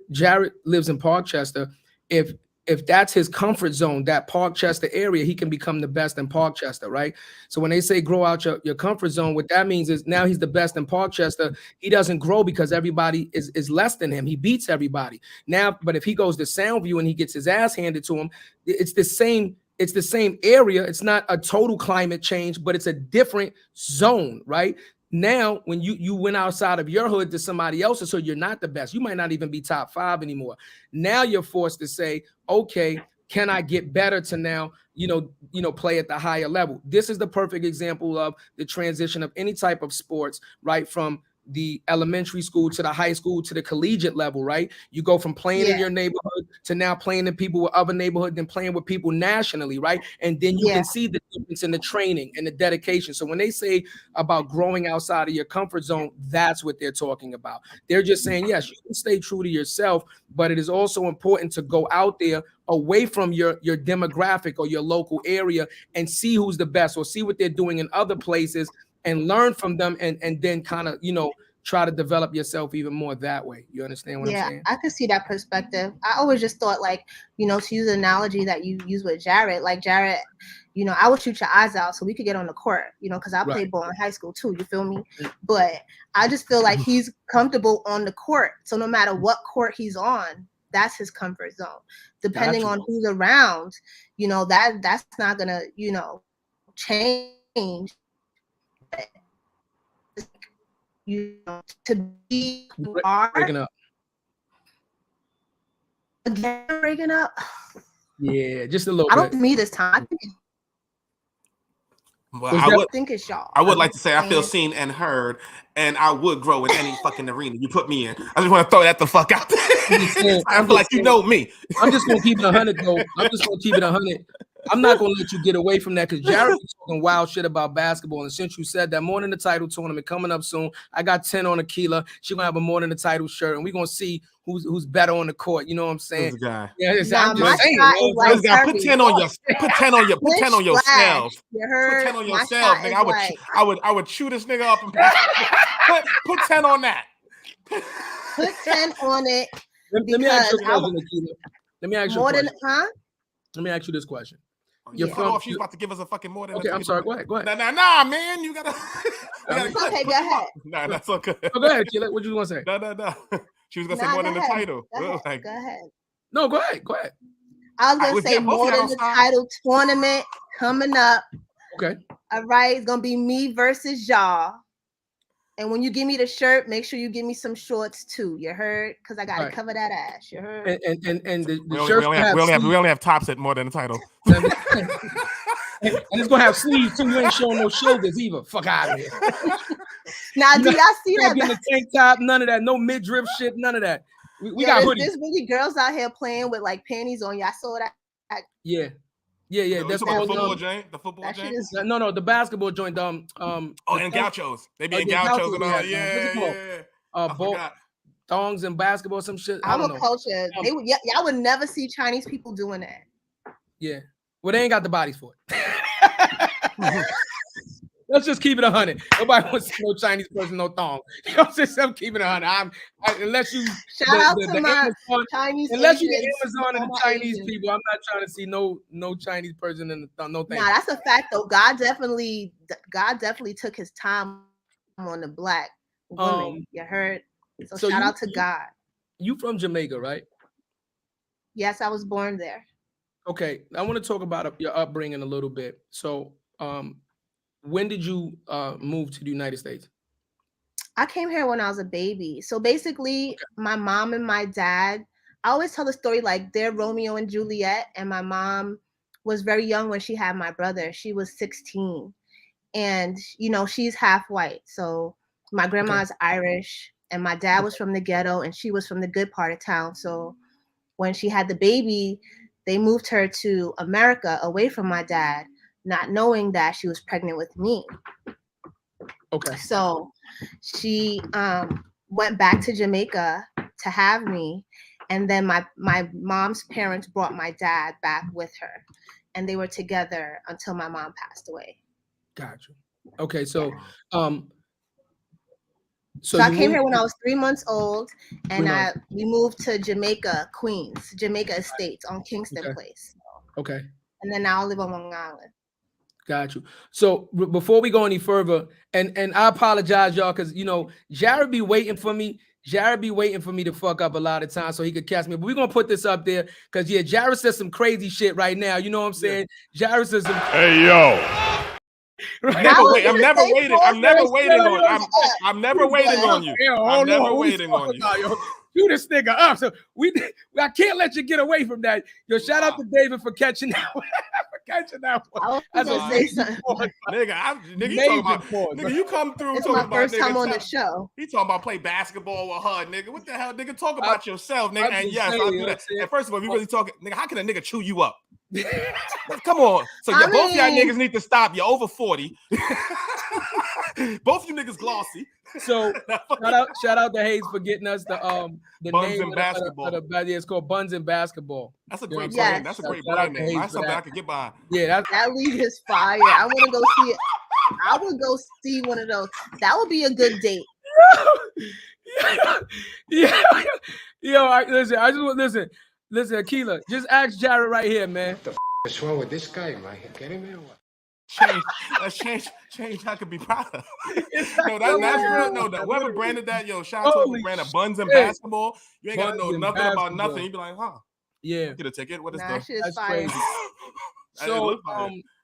lives in Parkchester, if that's his comfort zone, that Parkchester area, he can become the best in Parkchester, right? So when they say grow out your comfort zone, what that means is now he's the best in Parkchester. He doesn't grow because everybody is less than him. He beats everybody. Now, but if he goes to Soundview and he gets his ass handed to him, it's the same area. It's not a total climate change, but it's a different zone, right? Now, when you went outside of your hood to somebody else's hood, you're not the best. You might not even be top 5 anymore. Now you're forced to say, okay, can I get better to now, you know, play at the higher level? This is the perfect example of the transition of any type of sports, right? From the elementary school to the high school to the collegiate level, right? You go from playing in your neighborhood to now playing in people with other neighborhoods and playing with people nationally, right? And then you can see the difference in the training and the dedication. So when they say about growing outside of your comfort zone, that's what they're talking about. They're just saying, yes, you can stay true to yourself, but it is also important to go out there away from your demographic or your local area and see who's the best, or see what they're doing in other places and learn from them, and then kind of, you know, try to develop yourself even more that way. You understand what I'm saying? I could see that perspective. I always just thought, like, you know, to use the analogy that you use with Jarrett, like Jarrett, you know, I would shoot your eyes out so we could get on the court, you know, because I played ball in high school too, you feel me? But I just feel like he's comfortable on the court. So no matter what court he's on, that's his comfort zone. Depending on who's around, you know, that's not gonna, you know, change. You know, to be who you are. Breaking up. Again, breaking up. Yeah, just a little I bit. don't think me this time. Well, I think it's y'all. I would like to say I feel seen and heard, and I would grow in any fucking arena you put me in. I just want to throw that the fuck out there. I feel like you know me. I'm just gonna keep it 100 though. I'm just gonna keep it 100. I'm not gonna let you get away from that, because Jarrett was talking wild shit about basketball. And since you said that, more than the title tournament coming up soon, I got 10 on Akilah. She's gonna have a more than the title shirt, and we're gonna see who's better on the court. You know what I'm saying? This guy. Yeah, I'm just saying. This guy, put 10 on yourself. Put 10 on yourself. Put 10 on yourself, nigga. I would chew this nigga up and put 10 on that. Put 10 on it. Let me ask you a question, Akilah. Let me ask you a question. Let me ask you this question. You're from, she's about to give us a fucking more than. Okay, I'm sorry. Go ahead. Nah, man. You gotta. Okay, go ahead. Nah, that's okay. Oh, go ahead, Akilah. What you want to say? No. She was gonna say more than the title. Go ahead. No, go ahead. I was gonna say more than the title tournament coming up. Okay. All right, it's gonna be me versus y'all. And when you give me the shirt, make sure you give me some shorts too. You heard? Because I gotta cover that ass. You heard? And the we only have tops at more than the title. And it's gonna have sleeves too. You ain't showing no shoulders either. Fuck out of here. Now, do y'all see that? Getting a tank top, none of that. No midriff shit, none of that. We got hoodies. There's really girls out here playing with like panties on. Y'all saw that? Yeah. That's the football joint. The football joint. No, the basketball joint. And gauchos. They be in gauchos and all. Yeah. Thongs and basketball, some shit. Our culture. Y'all would never see Chinese people doing that. Yeah. Well, they ain't got the bodies for it. Let's just keep it 100. Nobody wants to see no Chinese person, no thong. You know what I'm saying? I'm keeping it 100. Unless you shout out to my Chinese, unless you get Amazon and the Chinese people, I'm not trying to see no Chinese person in the thong. No thank you. Nah, that's a fact though. God definitely took his time on the black woman. You heard? So shout out to God. You from Jamaica, right? Yes, I was born there. Okay, I want to talk about your upbringing a little bit. So, when did you move to the United States? I came here when I was a baby. So basically, my mom and my dad, I always tell the story like they're Romeo and Juliet, and my mom was very young when she had my brother. She was 16, and you know she's half white. So my grandma's Irish, and my dad was from the ghetto, and she was from the good part of town. So when she had the baby, they moved her to America away from my dad, not knowing that she was pregnant with me. Okay. So she went back to Jamaica to have me. And then my mom's parents brought my dad back with her. And they were together until my mom passed away. Gotcha. Okay, so so I came here when I was 3 months old, and we moved to Jamaica, Queens, Jamaica Estates on Kingston Place. Okay. And then now I live on Long Island. Got you. So before we go any further, and I apologize, y'all, because you know Jarrett be waiting for me. Jarrett be waiting for me to fuck up a lot of times so he could catch me. But we're gonna put this up there because Jarrett says some crazy shit right now. You know what I'm saying? Yeah. Jarrett says some. Hey yo. Right. I'm never waiting on you. I'm never waiting on you. You this nigga up. So I can't let you get away from that. Yo, shout out to David for catching that. catching that one. I was That's gonna a say something. Nigga, you talking about nigga, you come through It's talking my about first nigga, time on the show. He talking about play basketball with her, nigga. What the hell, nigga? Talk about yourself, nigga. And yes, I'll do that. And first of all, if you really talking, nigga, how can a nigga chew you up? Come on. So yeah, both y'all niggas need to stop. You're over 40. Both you niggas glossy. So shout out to Hayes for getting us the Buns name and Basketball. It's called Buns and Basketball. That's a great brand. That's a great brand name. That's something I could get behind. Yeah, that league is fire. I want to go see it. I would go see one of those. That would be a good date. Yeah. Yo, listen, Akilah, just ask Jarrett right here, man. What the what's wrong with this guy? Am I getting me or what? Change I could be proud of. No, that's real. No, whoever branded that, yo, shout out to whoever branded Buns and Basketball. You ain't gotta know nothing about nothing. You be like, huh? Yeah. Get a ticket. What is that? That's crazy. So,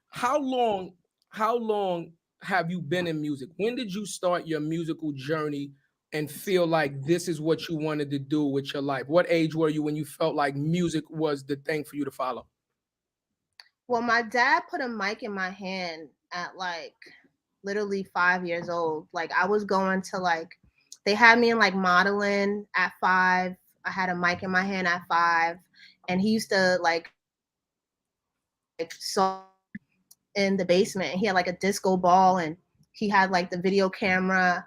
how long have you been in music? When did you start your musical journey and feel like this is what you wanted to do with your life? What age were you when you felt like music was the thing for you to follow? Well, my dad put a mic in my hand at like literally 5 years old. Like I was going to like, they had me in like modeling at 5. I had a mic in my hand at 5, and he used to like song in the basement. He had like a disco ball, and he had like the video camera,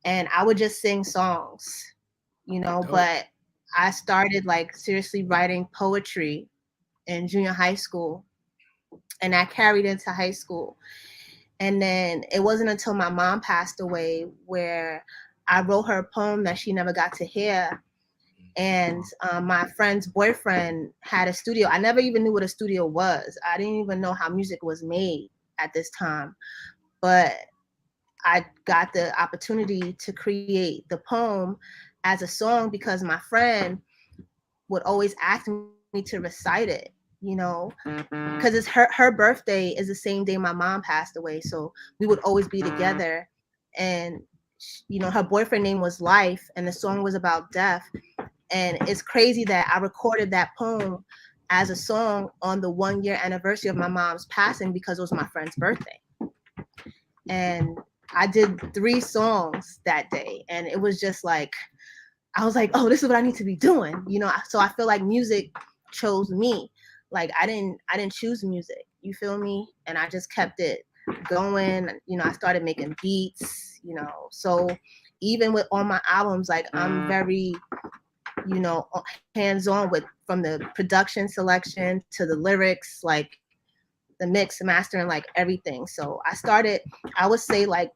and I would just sing songs, you know. But I started like seriously writing poetry in junior high school, and that carried into high school. And then it wasn't until my mom passed away where I wrote her a poem that she never got to hear. And my friend's boyfriend had a studio. I never even knew what a studio was. I didn't even know how music was made at this time. But I got the opportunity to create the poem as a song because my friend would always ask me to recite it, you know, because it's her birthday is the same day my mom passed away. So we would always be together. And, you know, her boyfriend name was Life, and the song was about death. And it's crazy that I recorded that poem as a song on the 1-year anniversary of my mom's passing because it was my friend's birthday. And I did 3 songs that day. And it was just like, I was like, oh, this is what I need to be doing. You know, so I feel like music chose me. Like I didn't choose music, you feel me? And I just kept it going. You know, I started making beats, you know. So even with all my albums, like I'm very, you know, hands-on with from the production selection to the lyrics, like the mix, mastering, like everything. So I would say like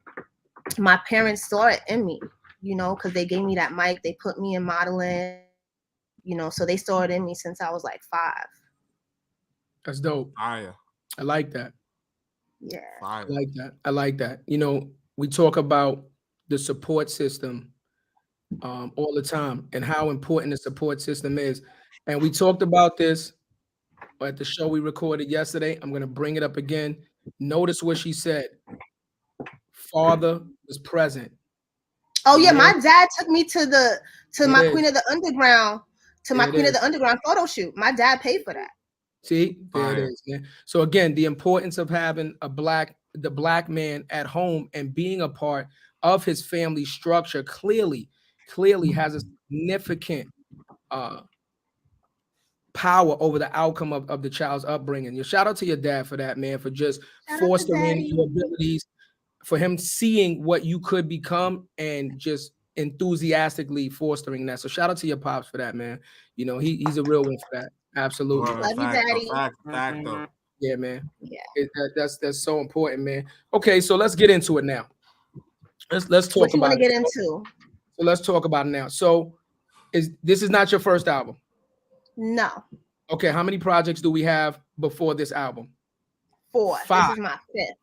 my parents saw it in me, you know, because they gave me that mic, they put me in modeling, you know, so they saw it in me since I was like 5. That's dope. Fire. I like that. Yeah. Fire. I like that. You know, we talk about the support system all the time and how important the support system is. And we talked about this at the show we recorded yesterday. I'm going to bring it up again. Notice what she said. Father was present. Oh yeah, my dad took me to my Queen of the Underground, Queen of the Underground photo shoot. My dad paid for that. See, there it is, man. So again, the importance of having the black man at home and being a part of his family structure clearly has a significant power over the outcome of the child's upbringing. Your shout out to your dad for that, man, for just fostering your abilities, for him seeing what you could become and just enthusiastically fostering that. So shout out to your pops for that, man. You know, he's a real one for that. Absolutely. Love you, Daddy. Fact, though. Yeah, man. Yeah. That's so important, man. Okay, so let's get into it now. Let's talk what you about want to get into. So let's talk about it now. So this is not your first album? No. Okay, how many projects do we have before this album? 4. 5. This is my 5th.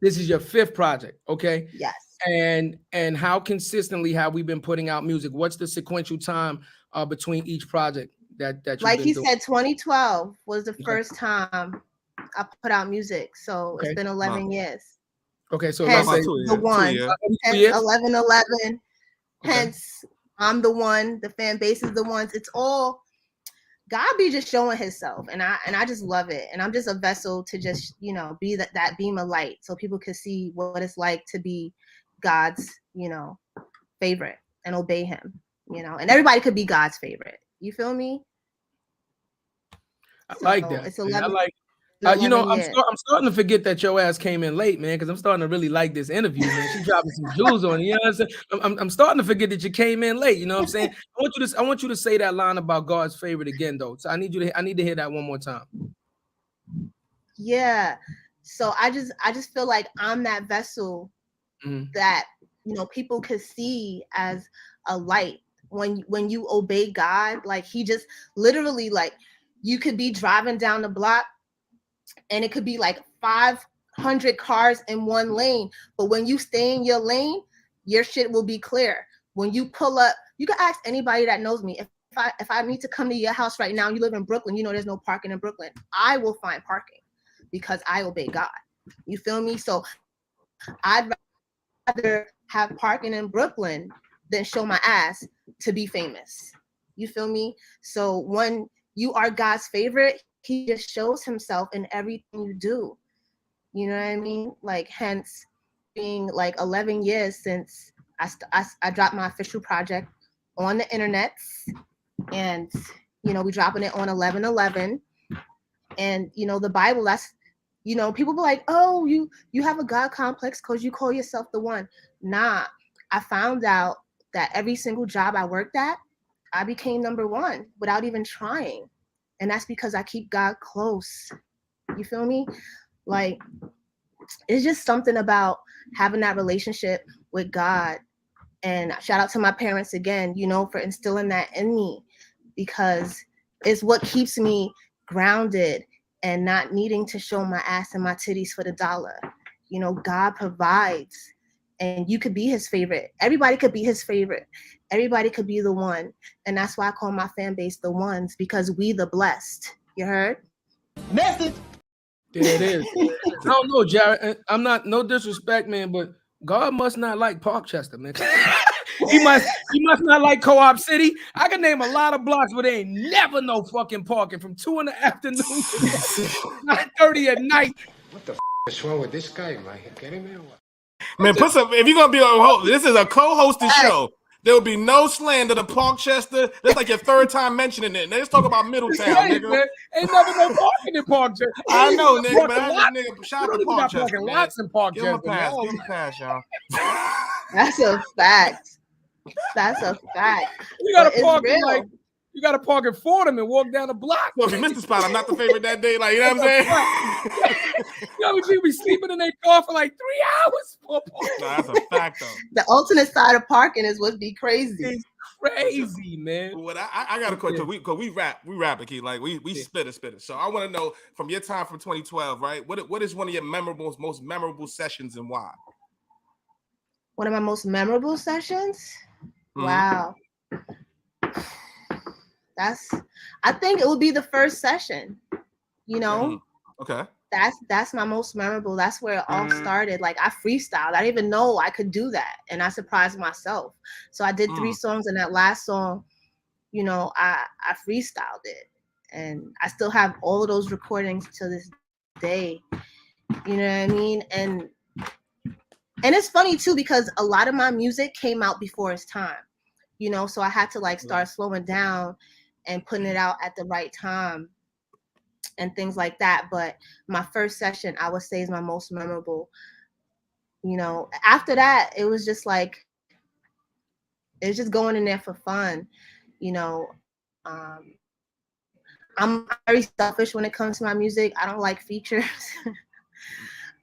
This is your 5th project, okay? Yes. And how consistently have we been putting out music? What's the sequential time between each project that you've like been he doing? said, 2012 was the first time I put out music. So it's been 11 years. Okay, so hence let's say the one. 11/11. Hence, I'm the one. The fan base is the ones. It's all God be just showing himself, and I just love it. And I'm just a vessel to just, you know, be that beam of light so people can see what it's like to be God's, you know, favorite and obey him, you know, and everybody could be God's favorite. You feel me? I like that. It's I 11. like, you know, I'm starting to forget that your ass came in late, man, because I'm starting to really like this interview, man. She dropping some jewels on it. You know what I'm saying? I'm starting to forget that you came in late. You know what I'm saying? I want you to say that line about God's favorite again, though. So I need to hear that one more time. Yeah. So I just feel like I'm that vessel that, you know, people could see as a light when you obey God. Like he just literally, like, you could be driving down the block and it could be like 500 cars in one lane, but when you stay in your lane, your shit will be clear. When you pull up, you can ask anybody that knows me. If I need to come to your house right now, you live in Brooklyn, you know there's no parking in Brooklyn, I will find parking because I obey God. You feel me? So I'd rather have parking in Brooklyn than show my ass to be famous. You feel me? So when you are God's favorite, he just shows himself in everything you do. You know what I mean? Like, hence being like 11 years since I dropped my official project on the internet, and, you know, we dropping it on 11/11. And, you know, the Bible, that's, you know, people be like, oh, you have a God complex because you call yourself the one. Nah, I found out that every single job I worked at, I became number one without even trying. And that's because I keep God close. You feel me? Like, it's just something about having that relationship with God. And shout out to my parents again, you know, for instilling that in me, because it's what keeps me grounded and not needing to show my ass and my titties for the dollar. You know, God provides, and you could be his favorite. Everybody could be his favorite. Everybody could be the one. And that's why I call my fan base the ones, because we the blessed. You heard? Message. There it is. I don't know, Jarrett. I'm not, no disrespect, man, but God must not like Parkchester, man. He must not like Co-op City. I can name a lot of blocks where they ain't never no fucking parking from 2 in the afternoon to 9:30 at night. What the is wrong with this guy? Am I kidding me or what? Man, put some. If you're gonna be a host, this is a co-hosted show. There will be no slander to Parkchester. That's like your third time mentioning it. Let's talk about Middletown, Hey, nigga. man, ain't never no parking in Parkchester. I know, nigga, but I just nigga shout out to Parkchester, Parkchester, man. lots in Parkchester. Give him a pass. Give him a pass, y'all. That's a fact. That's a fact. You gotta park in, like, you gotta park in Fordham and walk down the block. Well, if you missed the spot, I'm not the favorite that day. Like, you know what I'm saying? Yo, people be sleeping in their car for like 3 hours. No, that's a fact, though. The alternate side of parking is what's be crazy. It's crazy, man. What I got a question, because we rap it, Keith. Like, we spit it. So I want to know, from your time from 2012, right? What is one of your most memorable sessions, and why? One of my most memorable sessions? Mm-hmm. Wow. I think it would be the first session, you know? Okay. That's my most memorable. That's where it all started. Like, I freestyled. I didn't even know I could do that. And I surprised myself. So I did 3 songs, and that last song, you know, I freestyled it. And I still have all of those recordings to this day. You know what I mean? And it's funny too, because a lot of my music came out before its time, you know, so I had to like start slowing down and putting it out at the right time and things like that. But my first session, I would say, is my most memorable. You know, after that, it was just like, it's just going in there for fun. You know, I'm very selfish when it comes to my music. I don't like features.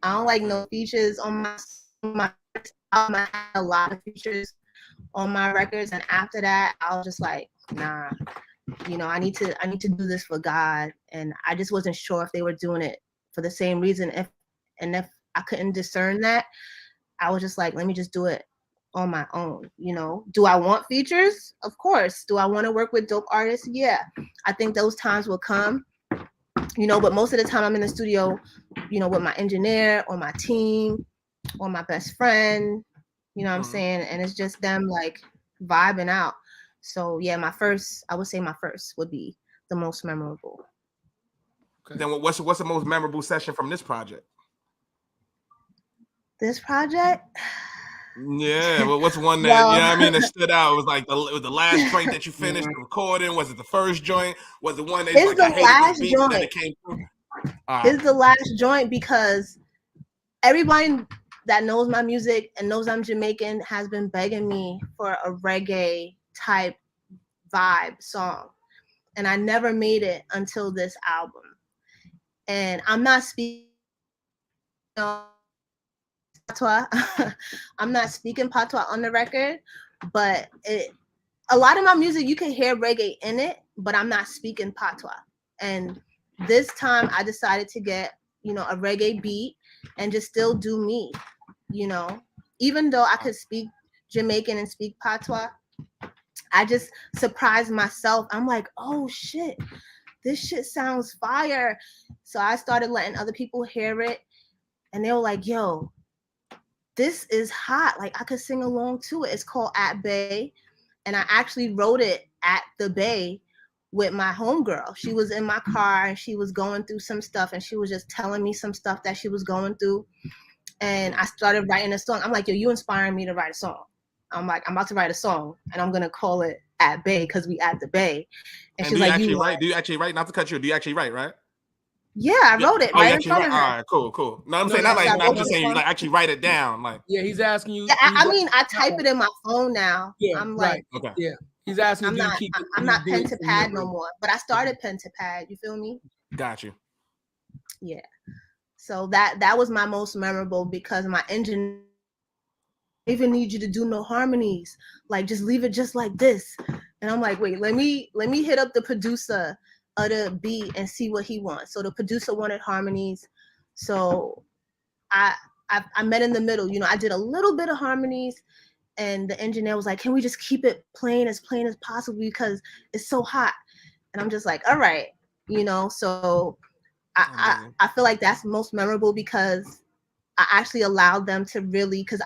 I don't like no features on my album. I had a lot of features on my records, and after that, I was just like, nah, you know, I need to do this for God. And I just wasn't sure if they were doing it for the same reason. If I couldn't discern that, I was just like, let me just do it on my own. You know, do I want features? Of course. Do I want to work with dope artists? Yeah, I think those times will come. You know, but most of the time I'm in the studio, you know, with my engineer or my team or my best friend, you know what I'm saying? And it's just them like vibing out. So yeah, I would say my first would be the most memorable. Okay. Then what's the most memorable session from this project? This project? Yeah, well, what's one that you know what I mean that stood out? It was like the last joint that you finished recording. Was it the first joint? Was it one that it's like the I hated last this beat joint. that it came through? It's the last joint because everybody that knows my music and knows I'm Jamaican has been begging me for a reggae type vibe song, and I never made it until this album. And I'm not speaking patois. I'm not speaking patois on the record, but a lot of my music you can hear reggae in it, but I'm not speaking patois. And this time I decided to get, you know, a reggae beat and just still do me, you know, even though I could speak Jamaican and speak patois. I just surprised myself. I'm like, oh shit, this shit sounds fire. So I started letting other people hear it, and they were like, yo, this is hot. Like I could sing along to it. It's called At Bay. And I actually wrote it at the Bay with my homegirl. She was in my car and she was going through some stuff, and she was just telling me some stuff that she was going through. And I started writing a song. I'm like, yo, you inspiring me to write a song. I'm like, I'm about to write a song and I'm going to call it At Bay because we at the Bay. And she's like, do you actually write? Not to cut you, do you actually write, right? Yeah, I wrote it right in front of her. All right, cool. No, I'm saying not like I'm just saying you like actually write it down. Like he's asking you. Yeah, I mean, I type it in my phone now. Yeah, I'm like, okay. Yeah, he's asking. I'm not pen to pad no more, but I started pen to pad. You feel me? Got you. Yeah. So that was my most memorable because my engineer even need you to do no harmonies. Like just leave it just like this. And I'm like, wait, let me hit up the producer of the beat and see what he wants. So the producer wanted harmonies. So I met in the middle. You know, I did a little bit of harmonies, and the engineer was like, can we just keep it plain as possible because it's so hot? And I'm just like, all right, you know. So I feel like that's most memorable because I actually allowed them to really, because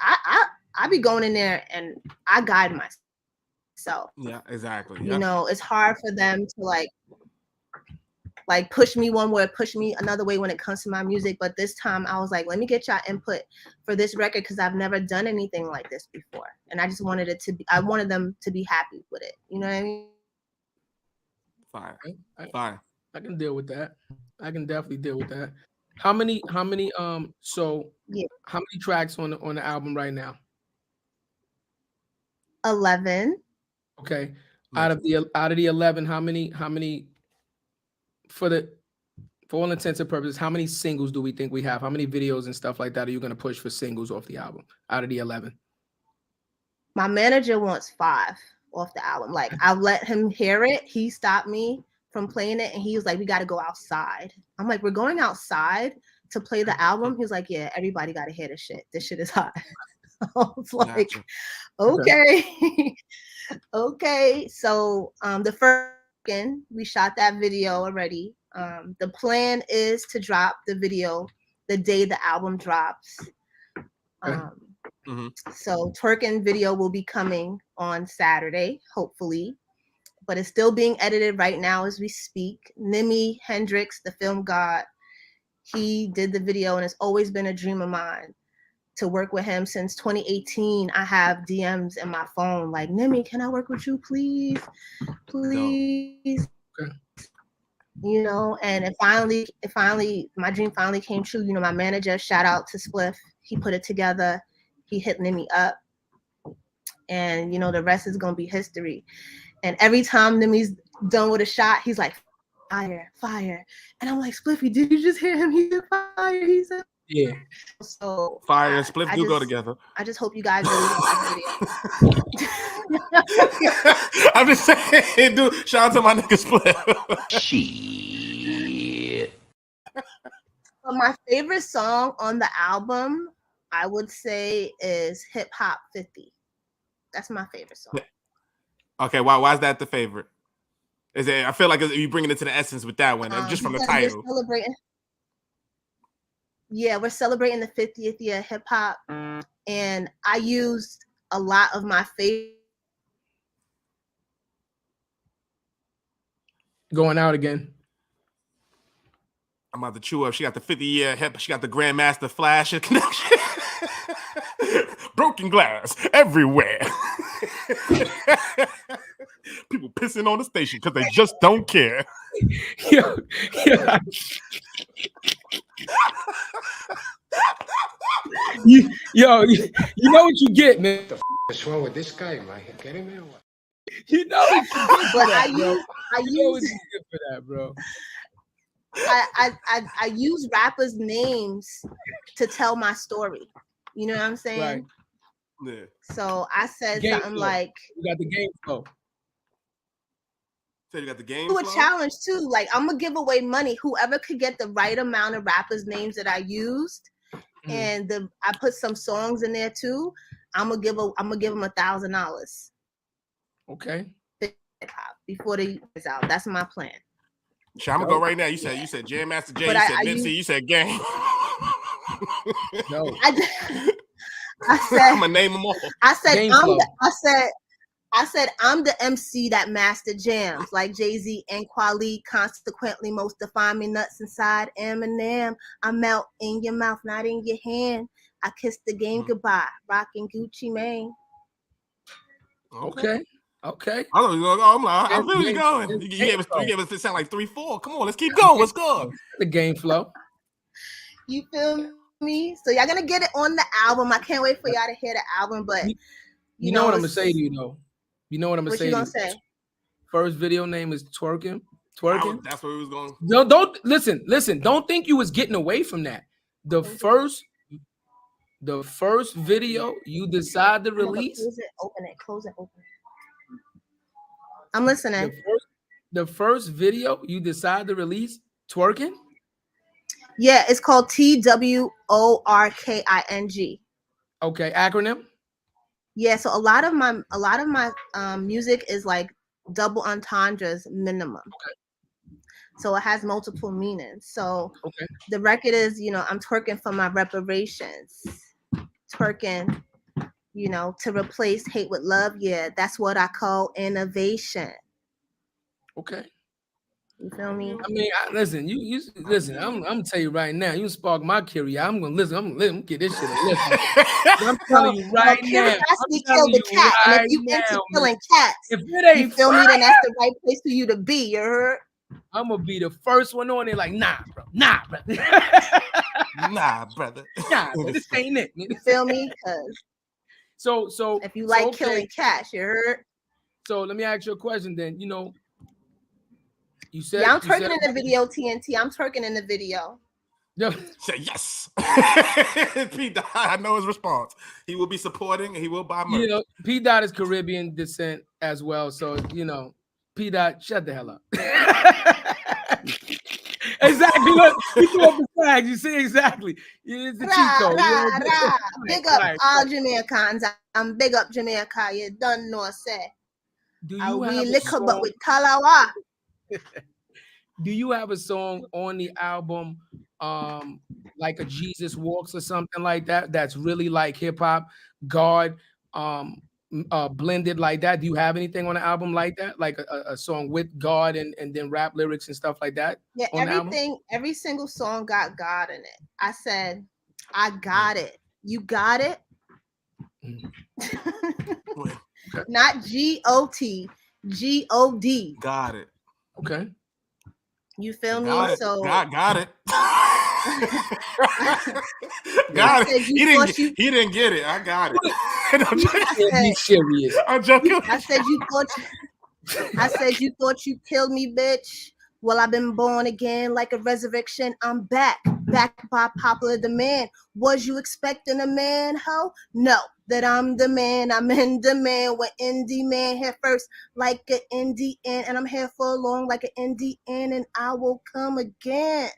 I be going in there and I guide myself. Yeah, exactly. You know, it's hard for them to like push me one way, push me another way when it comes to my music. But this time I was like, let me get y'all input for this record because I've never done anything like this before. And I just wanted it to be, I wanted them to be happy with it. You know what I mean? Fine. I can deal with that. I can definitely deal with that. How many so yeah. How many tracks on the album right now? 11. Okay. Out of the 11, how many for all intents and purposes, how many singles do we think we have? How many videos and stuff like that are you going to push for singles off the album out of the 11? My manager wants 5 off the album. Like I let him hear it. He stopped me from playing it and he was like, we got to go outside. I'm like, we're going outside to play the album? He was like, yeah, everybody got to hear this shit. This shit is hot. I was like, okay. Okay. So the first weekend, we shot that video already. The plan is to drop the video the day the album drops. So twerking video will be coming on Saturday, hopefully. But it's still being edited right now as we speak. Nimi Hendrix, the film god, he did the video, and it's always been a dream of mine to work with him since 2018. I have DMs in my phone like, Nimi, can I work with you, please? Please. Okay. You know, and it finally, my dream finally came true. You know, my manager, shout out to Spliff, he put it together. He hit Nimi up. And, you know, the rest is going to be history. And every time Nimi's done with a shot, he's like, fire, fire. And I'm like, Spliffy, did you just hear him? He said fire. He said, yeah. So fire and Spliff do go together. I just hope you guys really like the video. I'm just saying, dude, shout out to my nigga Spliff. Shit. So my favorite song on the album, I would say, is Hip Hop 50. That's my favorite song. Okay, why is that the favorite? Is it? I feel like you bringing it to the essence with that one, just from the title. We're celebrating the 50th year of hip hop, and I used a lot of my favorite. Going out again. I'm about to chew up. She got the 50-year hip. She got the Grandmaster Flash connection. Broken glass everywhere. People pissing on the station because they just don't care. Yo, yeah. you know what you get, man. What the is wrong with this guy? Am I kidding me or what? You know what you get for that, bro. I You know what use you get for that, bro. I use rappers' names to tell my story. You know what I'm saying? Right. Yeah. So I said Game something flow. like, You got the game flow. So you got the game do a flow? challenge too. Like, I'm gonna give away money. Whoever could get the right amount of rappers' names that I used, and I put some songs in there too. I'm gonna give them $1,000. Okay. Before the year is out. That's my plan. Sure, I'm gonna go right now. You said Jam Master J. But You said Nipsey. You said Gang. No. I said I'm gonna name them all. I said Game I'm flow. I said I'm the MC that master jams like Jay-Z and Kweli. Consequently, most define me nuts inside Eminem. I melt in your mouth, not in your hand. I kiss the game goodbye, rocking Gucci Mane. Okay. I thought you were going to go. I'm like, I feel you going. You gave us it sound like 3-4. Come on, let's keep going. Let's go. The game flow. You feel me? So y'all gonna get it on the album. I can't wait for y'all to hear the album. But you know what I'm gonna say to you though. You know what I'm gonna say. What you gonna say? First video name is Twerking. That's where we was going. No, don't listen. Don't think you was getting away from that. The first video you decide to release. Close it, open it. I'm listening. The first video you decide to release, Twerking. Yeah, it's called TWORKING. Okay, acronym. Yeah, so a lot of my music is like double entendres minimum. Okay. So it has multiple meanings. So the record is, I'm twerking for my reparations. Twerking, to replace hate with love. Yeah, that's what I call innovation. Okay. You feel me? I mean, listen. You listen. I'm gonna tell you right now. You spark my curiosity. I'm gonna listen. I'm gonna get this shit. I'm telling you right now. Kill the cat. And if you into killing cats, if it ain't you feel me, then that's the right place for you to be. You heard? I'm gonna be the first one on there. Like, nah, bro. Nah, brother. Nah, brother. Nah, bro, this ain't it. You feel me? So if you like killing cats, you heard? So let me ask you a question then. You said I'm twerking in the video, TNT. I'm twerking in the video. Say yes. P. Dot, I know his response. He will be supporting and he will buy merch. P. Dot is Caribbean descent as well. So, P. Dot, shut the hell up. Exactly. Look, you threw up the flag. You see, exactly. It's the cheat code. Big up all Jamaicans. I'm big up Jamaica. You don't know, say. Do you have liquor, but with Talawa. Do you have a song on the album like a Jesus Walks or something like that that's really like hip hop, God blended like that? Do you have anything on the album like that? Like a song with God and then rap lyrics and stuff like that? Yeah, every single song got God in it. I said, I got it. You got it? Not G-O-T, G-O-D. Got it. Okay. You feel me? So got it. Got it. He didn't get it. I got it. Be serious. I'm joking. I said you thought you killed me, bitch. Well, I've been born again like a resurrection. I'm back by popular demand. Was you expecting a man, ho? No, that I'm the man. I'm in demand. We're in demand here first like an Indian. And I'm here for long like an Indian. And I will come again.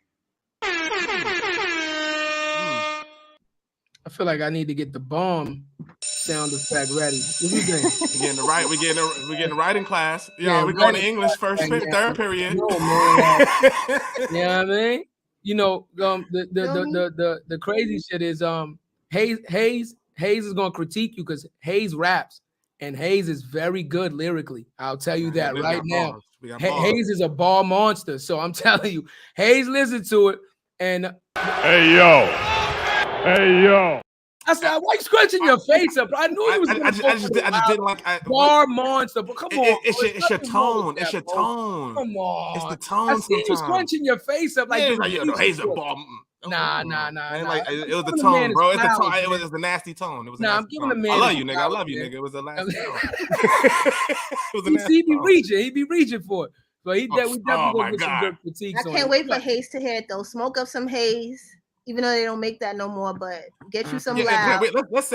I feel like I need to get the bomb sound effect ready. What do you think? We're getting the writing class. We're going to English third period. No, man. You know what I mean? The crazy shit is Hayes is gonna critique you because Hayes raps And Hayes is very good lyrically. I'll tell you that right now. Bars. Hayes is a bar monster. So I'm telling you, Hayes, listen to it. And hey yo. I said, why you scrunching your face up? I knew you was I just didn't like bar monster. But come on, it's your tone. It's your tone. Come on, it's the tone. I see you scrunching your face up like Hayes a bar. Nah. Like, it was the tone, bro. It's the tone. It was the nasty tone. It was. I'm giving the man. I love you, nigga. I love you, nigga. It was the nasty tone. He be reaching. He be reaching for it. But we definitely gonna get some good critiques. I can't wait for Hayes to hear it though. Smoke up some Hayes. Even though they don't make that no more, but get you some loud. Wait, let's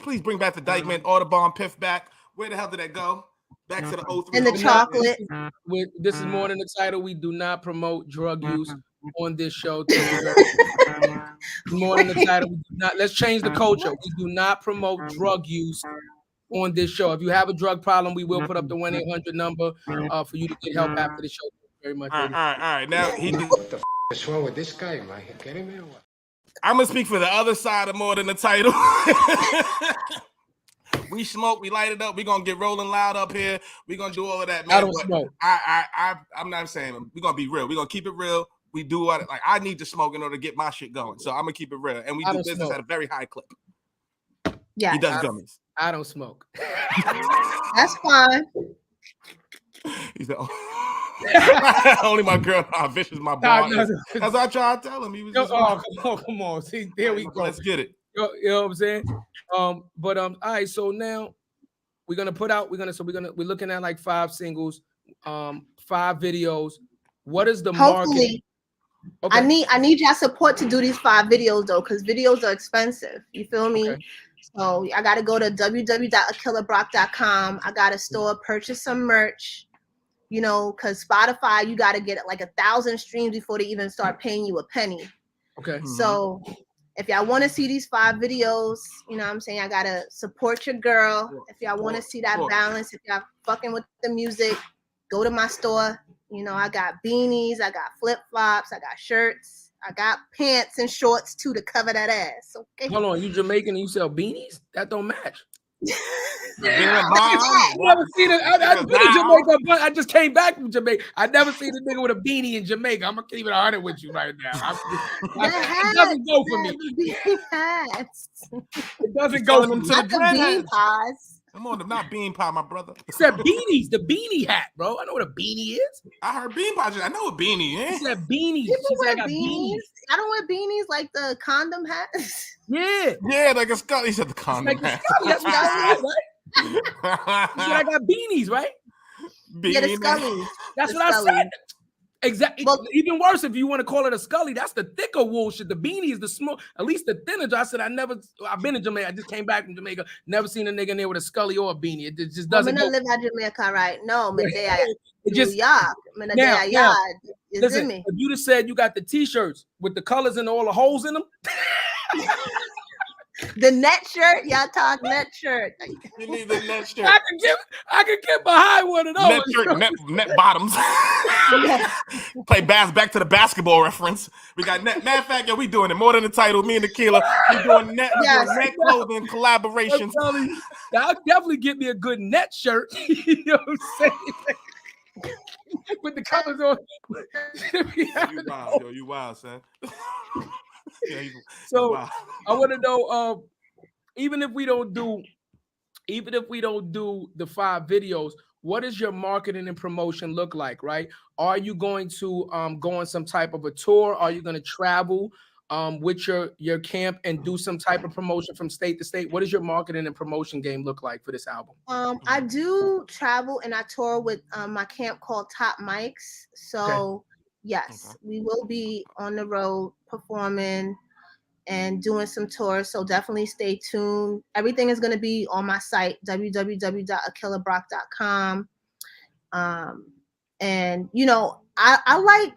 please bring back the Dykeman Audubon Piff back. Where the hell did that go? Back to the 03. And the chocolate. This is more than the title. We do not promote drug use on this show. More than the title. We do not. Let's change the culture. We do not promote drug use on this show. If you have a drug problem, we will put up the 1-800 number for you to get help after the show. Thank you very much. All right. Now What the f is wrong with this guy? Am I kidding me or what? I'm gonna speak for the other side of more than the title. We smoke, we light it up. We're gonna get rolling loud up here. We're gonna do all of that, man. I don't smoke. I'm not saying we're gonna be real. We're gonna keep it real. We do what like I need to smoke in order to get my shit going. So I'm gonna keep it real. And we do business at a very high clip. Yeah. He does gummies. I don't smoke. That's fine. He said, only my girl, vicious my boy. As I tried to tell him, he was just come on. See, there we go. Let's get it. You know what I'm saying? All right. So now we're looking at like 5 singles, 5 videos. What is the market? Okay. I need y'all support to do these 5 videos though, because videos are expensive. You feel me? Okay. So I gotta go to www.akilahdbrock.com. I gotta purchase some merch. You know, because Spotify, you got to get like 1,000 streams before they even start paying you a penny. Okay. So if y'all want to see these 5 videos, you know what I'm saying? I got to support your girl. If y'all want to see that balance, if y'all fucking with the music, go to my store. You know, I got beanies, I got flip-flops, I got shirts, I got pants and shorts too to cover that ass. Okay. Hold on, you Jamaican and you sell beanies? That don't match. I never seen it. I've been in Jamaica, but I just came back from Jamaica. I never seen a nigga with a beanie in Jamaica. I'm gonna keep it 100 with you right now. It doesn't go for me. It doesn't go for me. To the bean pies. Come on, not bean pie, my brother. It said beanies, the beanie hat, bro. I know what a beanie is. I heard bean pie. I know what beanie is. She said beanies. People wear beanies. I don't wear beanies like the condom hats. Yeah, like a Scully. He said the condom hat. That's what I said, right? You said I got beanies, right? Yeah, the Scullies. That's what I said. Exactly. Well, even worse, if you want to call it a Scully, that's the thicker wool shit. The beanie is the small, at least the thinner. I said I've been in Jamaica. I just came back from Jamaica. Never seen a nigga in there with a Scully or a beanie. It just doesn't. I'm gonna live at Jamaica, right? No, New just York. Now, listen, if you just said you got the t-shirts with the colors and all the holes in them. The net shirt, y'all talk net shirt. You need the net shirt. I can get behind one of those. Net shirt, net bottoms. Play back to the basketball reference. We got net. Matter of fact, we doing it more than the title. Me and Akilah, we doing net clothing collaborations. I'll definitely get me a good net shirt. You know what I'm saying? With the colors on. You wild, son. So wow. I want to know, even if we don't do the 5 videos, what does your marketing and promotion look like? Right? Are you going to go on some type of a tour? Are you going to travel with your camp and do some type of promotion from state to state? What does your marketing and promotion game look like for this album? I do travel and I tour with my camp called Top Mics. So. Okay. Yes, we will be on the road performing and doing some tours. So definitely stay tuned. Everything is going to be on my site, www.akilahdbrock.com. And you know, I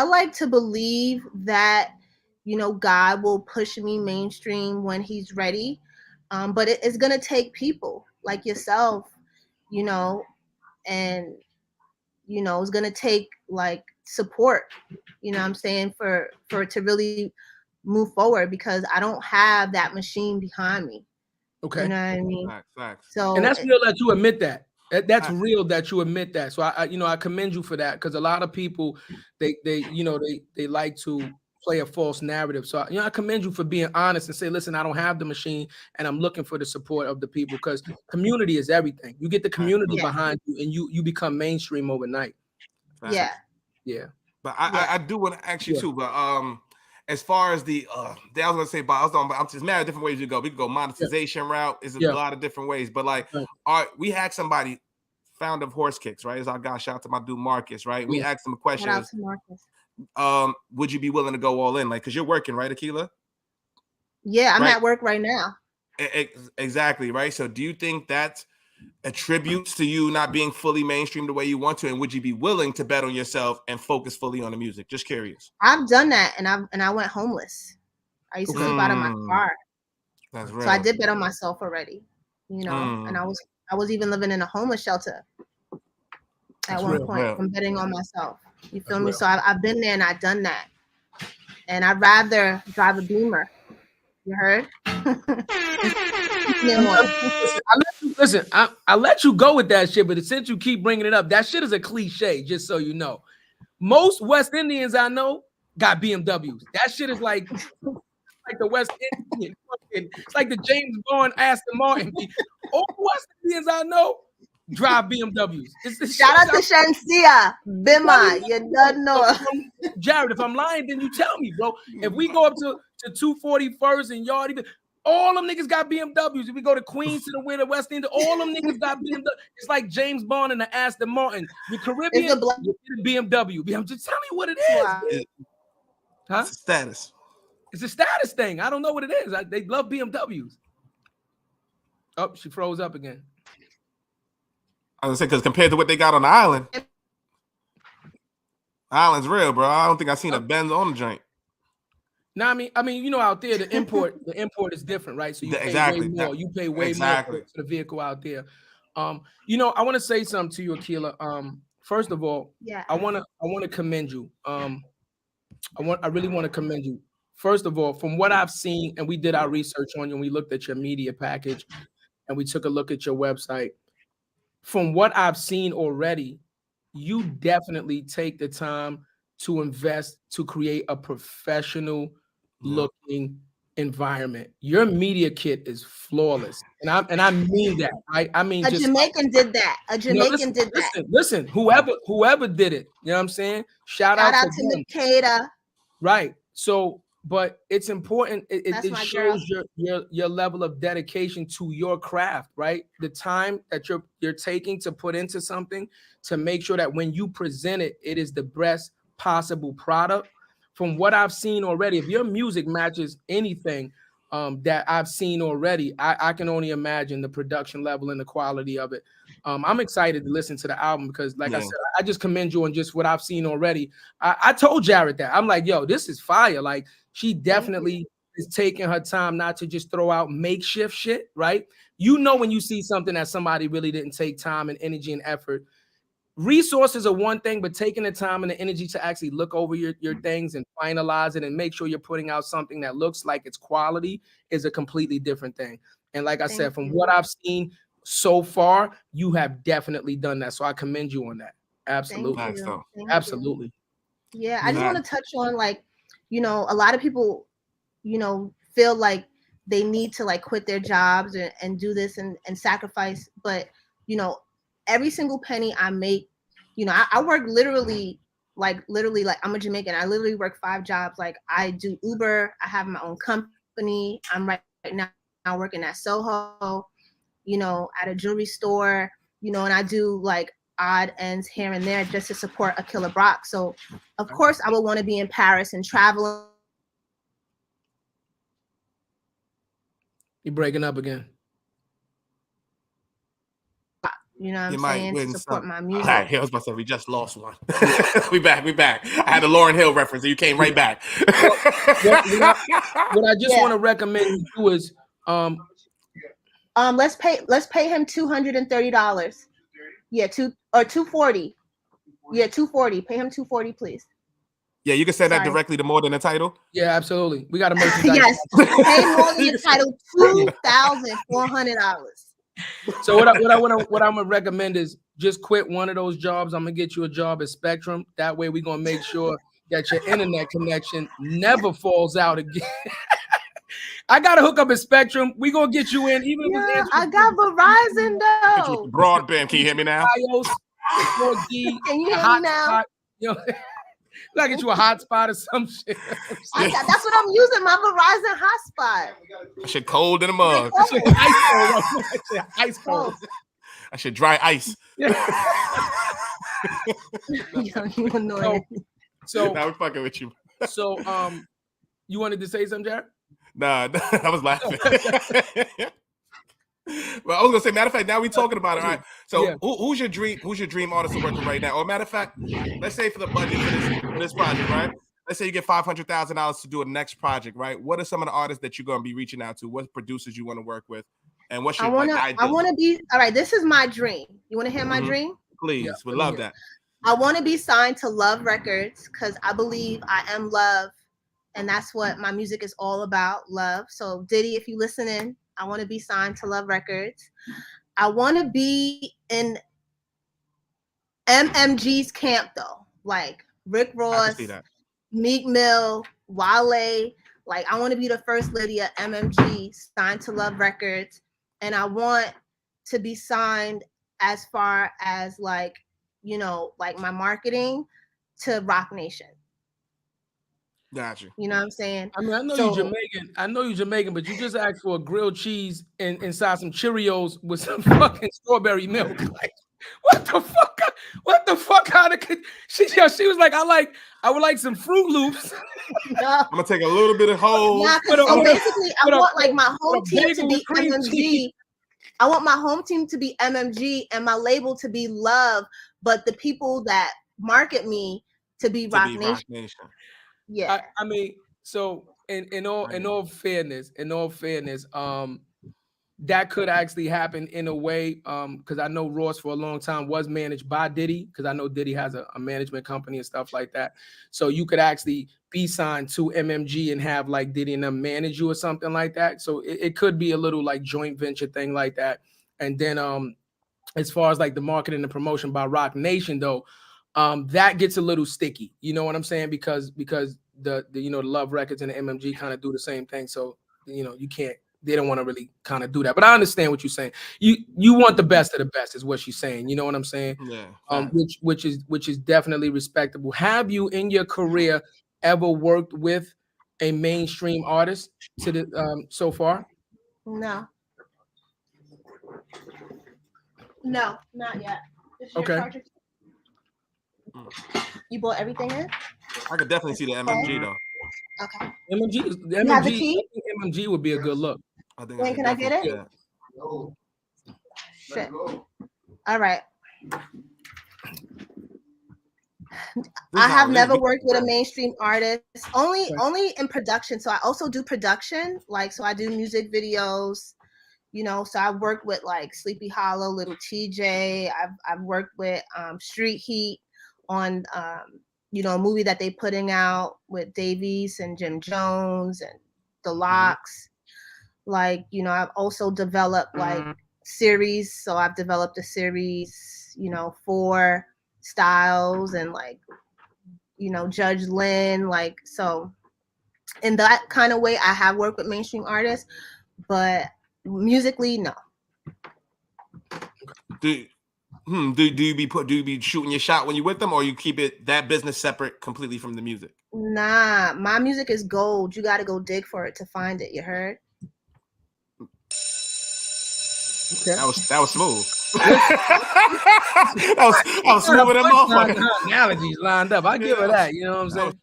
like to believe that, you know, God will push me mainstream when he's ready. But it's going to take people like yourself, you know, and you know, it's gonna take like support, you know what I'm saying, for it to really move forward, because I don't have that machine behind me. Okay. You know what I mean? Facts. So, and that's real that you admit that. That's real that you admit that. So I commend you for that, because a lot of people they like to play a false narrative. So I commend you for being honest and say, listen, I don't have the machine and I'm looking for the support of the people, because community is everything. You get the community behind you and you become mainstream overnight. Yeah. But I do want to ask you too, but as far as the I was gonna say, but I'm just mad at different ways you go. We could go monetization route. Is a lot of different ways, but like, we had somebody founder of Horse Kicks, right? Is our guy. Shout out to my dude Marcus, right? We asked him a question. Shout out to Marcus. Would you be willing to go all in, like, because you're working, right, Akilah? Yeah, I'm at work right now. Exactly, right. So, do you think that attributes to you not being fully mainstream the way you want to, and would you be willing to bet on yourself and focus fully on the music? Just curious. I've done that, and I went homeless. I used to sleep out of my car. That's real. So I did bet on myself already, and I was even living in a homeless shelter at one point from betting on myself. You feel me? So I've been there and I've done that, and I'd rather drive a Beamer. You heard? Listen, I let you go with that shit, but since you keep bringing it up, that shit is a cliche, just so you know. Most West Indians I know got BMWs. That shit is like the West Indian. It's like the James Bond Aston Martin. All West Indians I know drive BMWs. Shout out to Shansia, Bima. You don't know. Jarrett, if I'm lying, then you tell me, bro. If we go up to 241st and Yard, even all them niggas got BMWs. If we go to Queens to the West End, all them niggas got BMW. It's like James Bond and the Aston Martin. The Caribbean, BMW. I'm just telling you what it is. Wow. Huh? It's a status. It's a status thing. I don't know what it is. They love BMWs. Oh, she froze up again. I was gonna say, because compared to what they got on the island, island's real, bro. I don't think I've seen a Benz on the joint. No, I mean, out there, the import is different, right? So you pay way more. You pay way more for the vehicle out there. I want to say something to you, Akilah. First of all, I want to commend you. I really want to commend you. First of all, from what I've seen, and we did our research on you, and we looked at your media package, and we took a look at your website. From what I've seen already, you definitely take the time to invest to create a professional looking environment. Your media kit is flawless, and I mean that. Right? I mean, Jamaican did that. Jamaican did that. Listen. Whoever did it, you know what I'm saying? Shout out to Makeda. Right. So, but it's important. It shows your level of dedication to your craft, right? The time that you're taking to put into something to make sure that when you present it, it is the best possible product. From what I've seen already, if your music matches anything that I've seen already, I can only imagine the production level and the quality of it. I'm excited to listen to the album because, like I said, I just commend you on just what I've seen already. I told Jarrett that. I'm like, yo, this is fire. Like, she definitely is taking her time not to just throw out makeshift shit, right? You know when you see something that somebody really didn't take time and energy and effort. Resources are one thing, but taking the time and the energy to actually look over your things and finalize it and make sure you're putting out something that looks like it's quality is a completely different thing. And like I said, from what I've seen so far, you have definitely done that. So I commend you on that. Absolutely. Absolutely. Yeah, I just want to touch on, like, a lot of people, feel like they need to like quit their jobs and do this and sacrifice. But, every single penny I make, I work literally like I'm a Jamaican. I literally work 5 jobs. Like, I do Uber. I have my own company. I'm right now working at Soho, at a jewelry store, and I do like odd ends here and there just to support Akilah Brock. So of course I would want to be in Paris and traveling. You're breaking up again. You know what I'm saying? To support my music. All right, I was about to say, we just lost one. we back. I had a Lauryn Hill reference and you came right back. What I just want to recommend you do is let's pay him $230. Yeah, $240. Yeah, $240. Pay him $240, please. Yeah, you can send that directly to More Than a Title. Yeah, absolutely. We got a merchandise. Yes, pay More Than a Title $2,400. So what I'm gonna recommend is just quit one of those jobs. I'm gonna get you a job at Spectrum. That way, we're gonna make sure that your internet connection never falls out again. I got to hook up at Spectrum. We're going to get you in. Even if I got Verizon, though. Broadband. Can you hear me now? Can you hear me now? You know, we got to get you a hotspot or some shit. That's what I'm using, my Verizon hotspot. I should cold in a mug. Ice cold. I should dry ice. So now we're fucking with you. So you wanted to say something, Jarrett? Nah, I was laughing. Well, I was gonna say, matter of fact, now we're talking about it. All right. So who's your dream artist to work with right now? Or matter of fact, let's say for the budget for this project, right? Let's say you get $500,000 to do a next project, right? What are some of the artists that you're gonna be reaching out to? What producers you want to work with? And what's your idea? I want to be all right. This is my dream. You want to hear my dream? Please, would love that. I want to be signed to Love Records because I believe I am love. And that's what my music is all about, love. So Diddy, if you listening, I want to be signed to Love Records. I want to be in MMG's camp though, like Rick Ross, Meek Mill, Wale. Like I want to be the first lady at MMG, signed to Love Records, and I want to be signed as far as like, you know, like my marketing to Rock Nation. Gotcha. You know what I'm saying? I mean, I know you're Jamaican. I know you're Jamaican, but you just asked for a grilled cheese and inside some Cheerios with some fucking strawberry milk. Like, what the fuck? What the fuck? She was like, I would like some Fruit Loops. I'm gonna take a little bit of whole. Yeah, so basically, I want like my home team to be MMG. I want my home team to be MMG and my label to be Love, but the people that market me to be Rock Nation. Yeah, I mean, so in all fairness, that could actually happen in a way, because I know Ross for a long time was managed by Diddy, because I know Diddy has a management company and stuff like that. So you could actually be signed to MMG and have like Diddy and them manage you or something like that. So it could be a little like joint venture thing like that. And then as far as like the marketing and promotion by Rock Nation though, that gets a little sticky. You know what I'm saying? Because the you know, the Love Records and the MMG kind of do the same thing. So, you know, they don't want to really kind of do that. But I understand what you're saying. You want the best of the best is what she's saying. You know what I'm saying? Yeah. Which is definitely respectable. Have you in your career ever worked with a mainstream artist to the so far? No, not yet. Okay. You bought everything in? I could definitely see the MMG though. Okay. MMG would be a good look. I think. When can I get it? Yeah. Shit. All right. I have never worked with a mainstream artist. Only in production. So I also do production. Like, so I do music videos. You know, so I've worked with like Sleepy Hollow, Little TJ. I've worked with Street Heat on you know, a movie that they putting out with Davies and Jim Jones and the Locks. Like, you know, I've also developed like series. So I've developed a series, you know, for Styles and like, you know, Judge Lynn. Like, so in that kind of way, I have worked with mainstream artists, but musically, no. Do you be shooting your shot when you're with them, or you keep that business separate completely from the music? Nah, my music is gold. You got to go dig for it to find it. You heard? Okay. That was smooth. that was smooth with that motherfucker. Analogies lined up. I give her that. You know what I'm saying?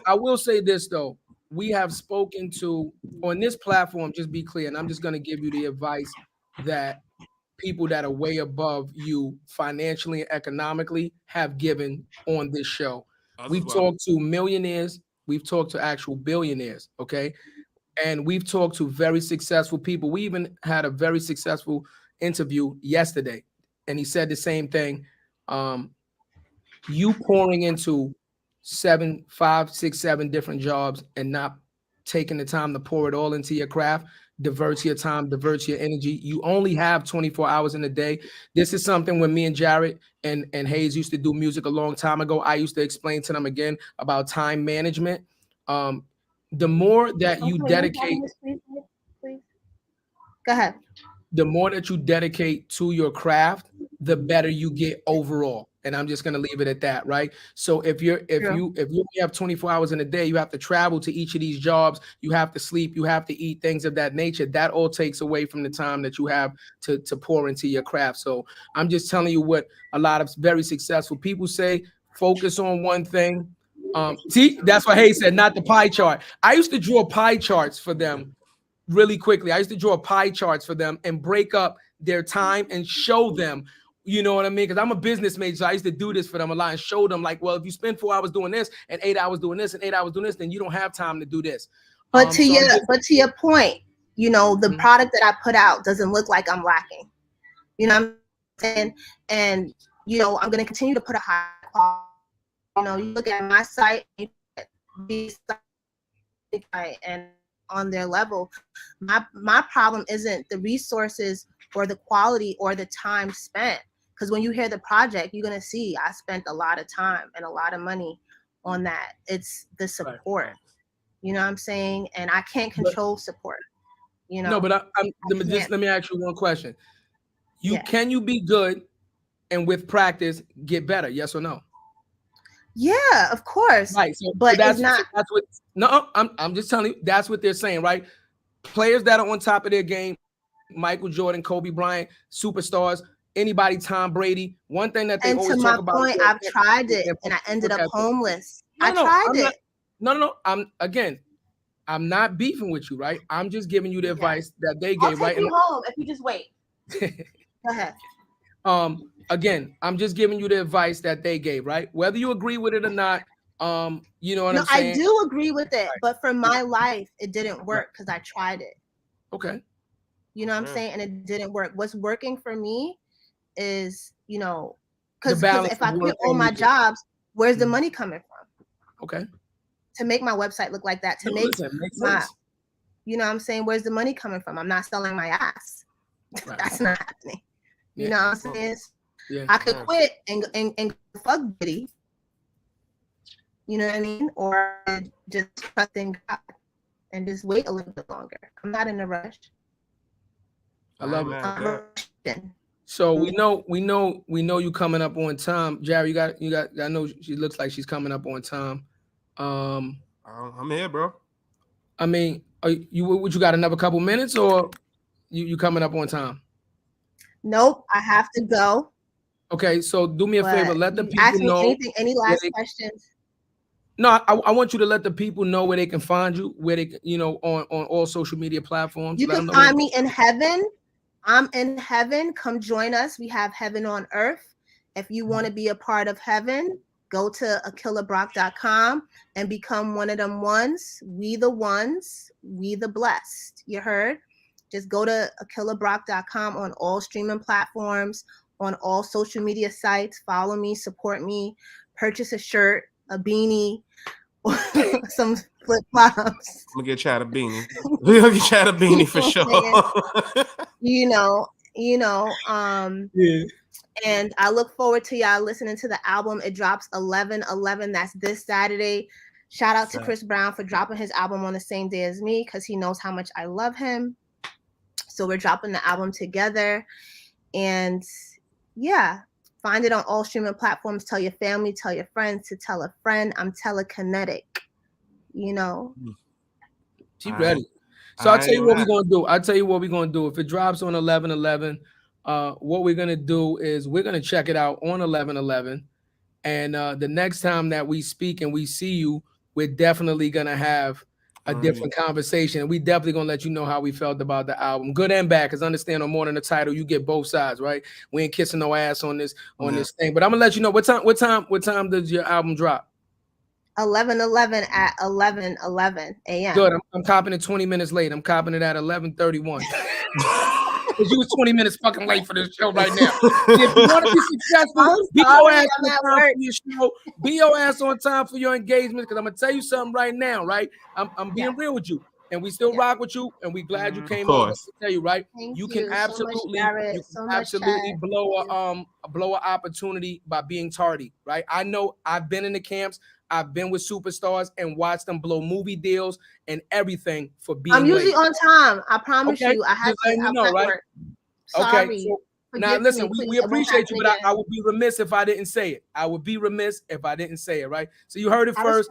I will say this though. We have spoken to on this platform. Just be clear, and I'm just going to give you the advice that people that are way above you financially and economically have given on this show. We've talked to millionaires. We've talked to actual billionaires. Okay. And we've talked to very successful people. We even had a very successful interview yesterday. And he said the same thing. You pouring into 5, 6, 7 different jobs and not taking the time to pour it all into your craft, diverts your time, diverts your energy. You only have 24 hours in a day. This is something when me and Jarrett and Hayes used to do music a long time ago. I used to explain to them again about time management. The more that you dedicate, please. Go ahead. The more that you dedicate to your craft, the better you get overall. And I'm just going to leave it at that, right? So if you have 24 hours in a day, you have to travel to each of these jobs, you have to sleep, you have to eat, things of that nature. That all takes away from the time that you have to pour into your craft. So I'm just telling you what a lot of very successful people say: focus on one thing. See, that's what Hayes said, not the pie chart. I used to draw pie charts for them really quickly. I used to draw pie charts for them and break up their time and show them. You know what I mean? Because I'm a business major, so I used to do this for them a lot and show them, like, well, if you spend 4 hours doing this and 8 hours doing this and 8 hours doing this, then you don't have time to do this. But to your point, you know, the product that I put out doesn't look like I'm lacking. You know what I'm saying? And you know, I'm going to continue to put a high quality. You know, you look at my site, and on their level, my problem isn't the resources or the quality or the time spent. Because when you hear the project, you're going to see I spent a lot of time and a lot of money on that. It's the support. You know what I'm saying? And I can't control support. You know. No, but let me ask you one question. Can you be good and with practice get better? Yes or no? Yeah, of course. Right. So, but it's not. That's what. No, I'm just telling you. That's what they're saying, right? Players that are on top of their game, Michael Jordan, Kobe Bryant, superstars, anybody, Tom Brady. One thing that they always talk about. And to my point, I've tried it and I ended up homeless. I tried it. No. I'm not beefing with you, right? I'm just giving you the advice that they gave, right? I'll take you home if you just wait. Go ahead. Again, I'm just giving you the advice that they gave, right? Whether you agree with it or not, you know what I'm saying? I do agree with it, but for my life, it didn't work because I tried it. Okay. You know what I'm saying? And it didn't work. What's working for me is, you know, because if I quit all my jobs, where's the money coming from? Okay. To make my website look like that, to make my, you know what I'm saying? Where's the money coming from? I'm not selling my ass. Right. That's not happening. You know what I'm saying? Yeah. I could quit and fuck Biddy. You know what I mean? Or just trust in God and just wait a little bit longer. I'm not in a rush. I love it. So we know you coming up on time. Jerry, you got I know she looks like she's coming up on time. I'm here, bro. I mean, you got another couple minutes or you coming up on time? Nope, I have to go. Okay, so do me a favor. Let the people ask me know. Any last questions? No, I want you to let the people know where they can find you, where they, you know, on all social media platforms. You can find me in heaven. I'm in heaven. Come join us. We have heaven on earth. If you want to be a part of heaven, go to AkilahBrock.com and become one of them ones. We the ones, we the blessed. You heard? Just go to AkilahBrock.com on all streaming platforms, on all social media sites. Follow me, support me, purchase a shirt, a beanie, some flip flops. I'm gonna get Chad a beanie. We're gonna get Chad a beanie for sure. you know. Yeah. And I look forward to y'all listening to the album. It drops 11/11. That's this Saturday. Shout out to Chris Brown for dropping his album on the same day as me because he knows how much I love him. So we're dropping the album together. And yeah, find it on all streaming platforms. Tell your family, tell your friends to tell a friend. I'm telekinetic, you know. She ready. So I'll tell you what we're going to do. If it drops on 11/11, what we're going to do is we're going to check it out on 11/11. And the next time that we speak and we see you, we're definitely going to have a different conversation. And we definitely going to let you know how we felt about the album. Good and bad, because understand on More Than the Title, you get both sides, right? We ain't kissing no ass on this thing. But I'm going to let you know what time does your album drop? 11/11 at 11:11 a.m. Good. I'm copping it 20 minutes late. I'm copping it at 11:31. because you was 20 minutes fucking late for this show right now. If you want to be successful, be your ass on time for your show. Be your ass on time for your engagement. Because I'm gonna tell you something right now, right? I'm being real with you. And we still rock with you, and we glad you came on. To tell you, right? You can absolutely, blow an opportunity by being tardy, right? I know I've been in the camps, I've been with superstars and watched them blow movie deals and everything for being. I'm usually late. on time. I promise you. I had to. You know, right? Sorry. Okay. So, now listen, we appreciate you, but I would be remiss if I didn't say it. I would be remiss if I didn't say it, right? So you heard it first.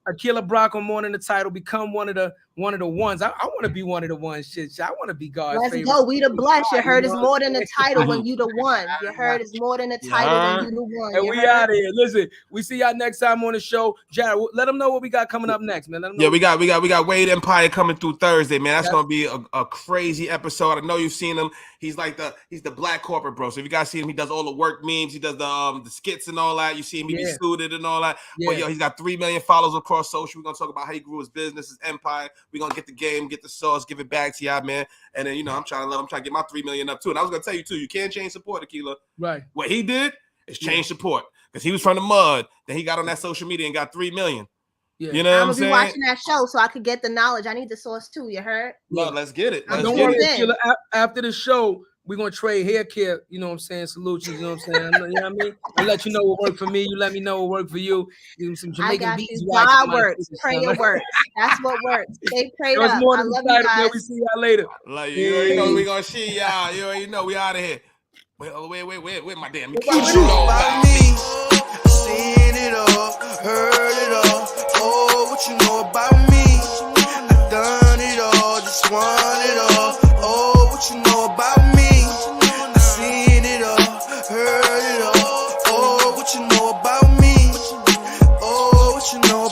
Akilah Brock on More Than the Title, become one of the ones. I want to be one of the ones. Shit, I want to be God's favorite. Let's go. We the blessed. You heard it's more than the title when you the one. You heard it's more than the title when you the one. And we out of here. Listen, we see y'all next time on the show. Jarrett, let them know what we got coming up next, man. Let them know. Yeah, we got Wade Empire coming through Thursday, man. That's gonna be a crazy episode. I know you've seen him. He's the black corporate bro. So if you guys see him, he does all the work memes. He does the skits and all that. You see him, he be suited and all that. Yeah. But yo, he's got 3 million followers across social. We're gonna talk about how he grew his business, his empire. We're gonna get the game, get the sauce, give it back to y'all, man. And then I'm trying to get my 3 million up too. And I was gonna tell you too, you can't change support, Akilah. Right. What he did is change support because he was from the mud. Then he got on that social media and got 3 million. Yeah. You know what I'm saying? I'm gonna be watching that show so I could get the knowledge. I need the source too. You heard? No, let's get it. Don't worry, Akilah. After the show, we're gonna trade hair care, you know what I'm saying, solutions, you know what I'm saying? You know what I mean? I'll let you know what worked for me, you let me know what worked for you. Give me some Jamaican beats. God works, prayer works. That's what works. Stay prayed up. I love you guys. We see y'all later. Like you already know we gonna see y'all. You already know we out of here. Wait, my damn. What you know about me? Seen it all, heard it all. Oh, what you know about me? I done it all, just want it all. Oh, what you know about me? I seen it all, heard it all. Oh, what you know about me? Oh, what you know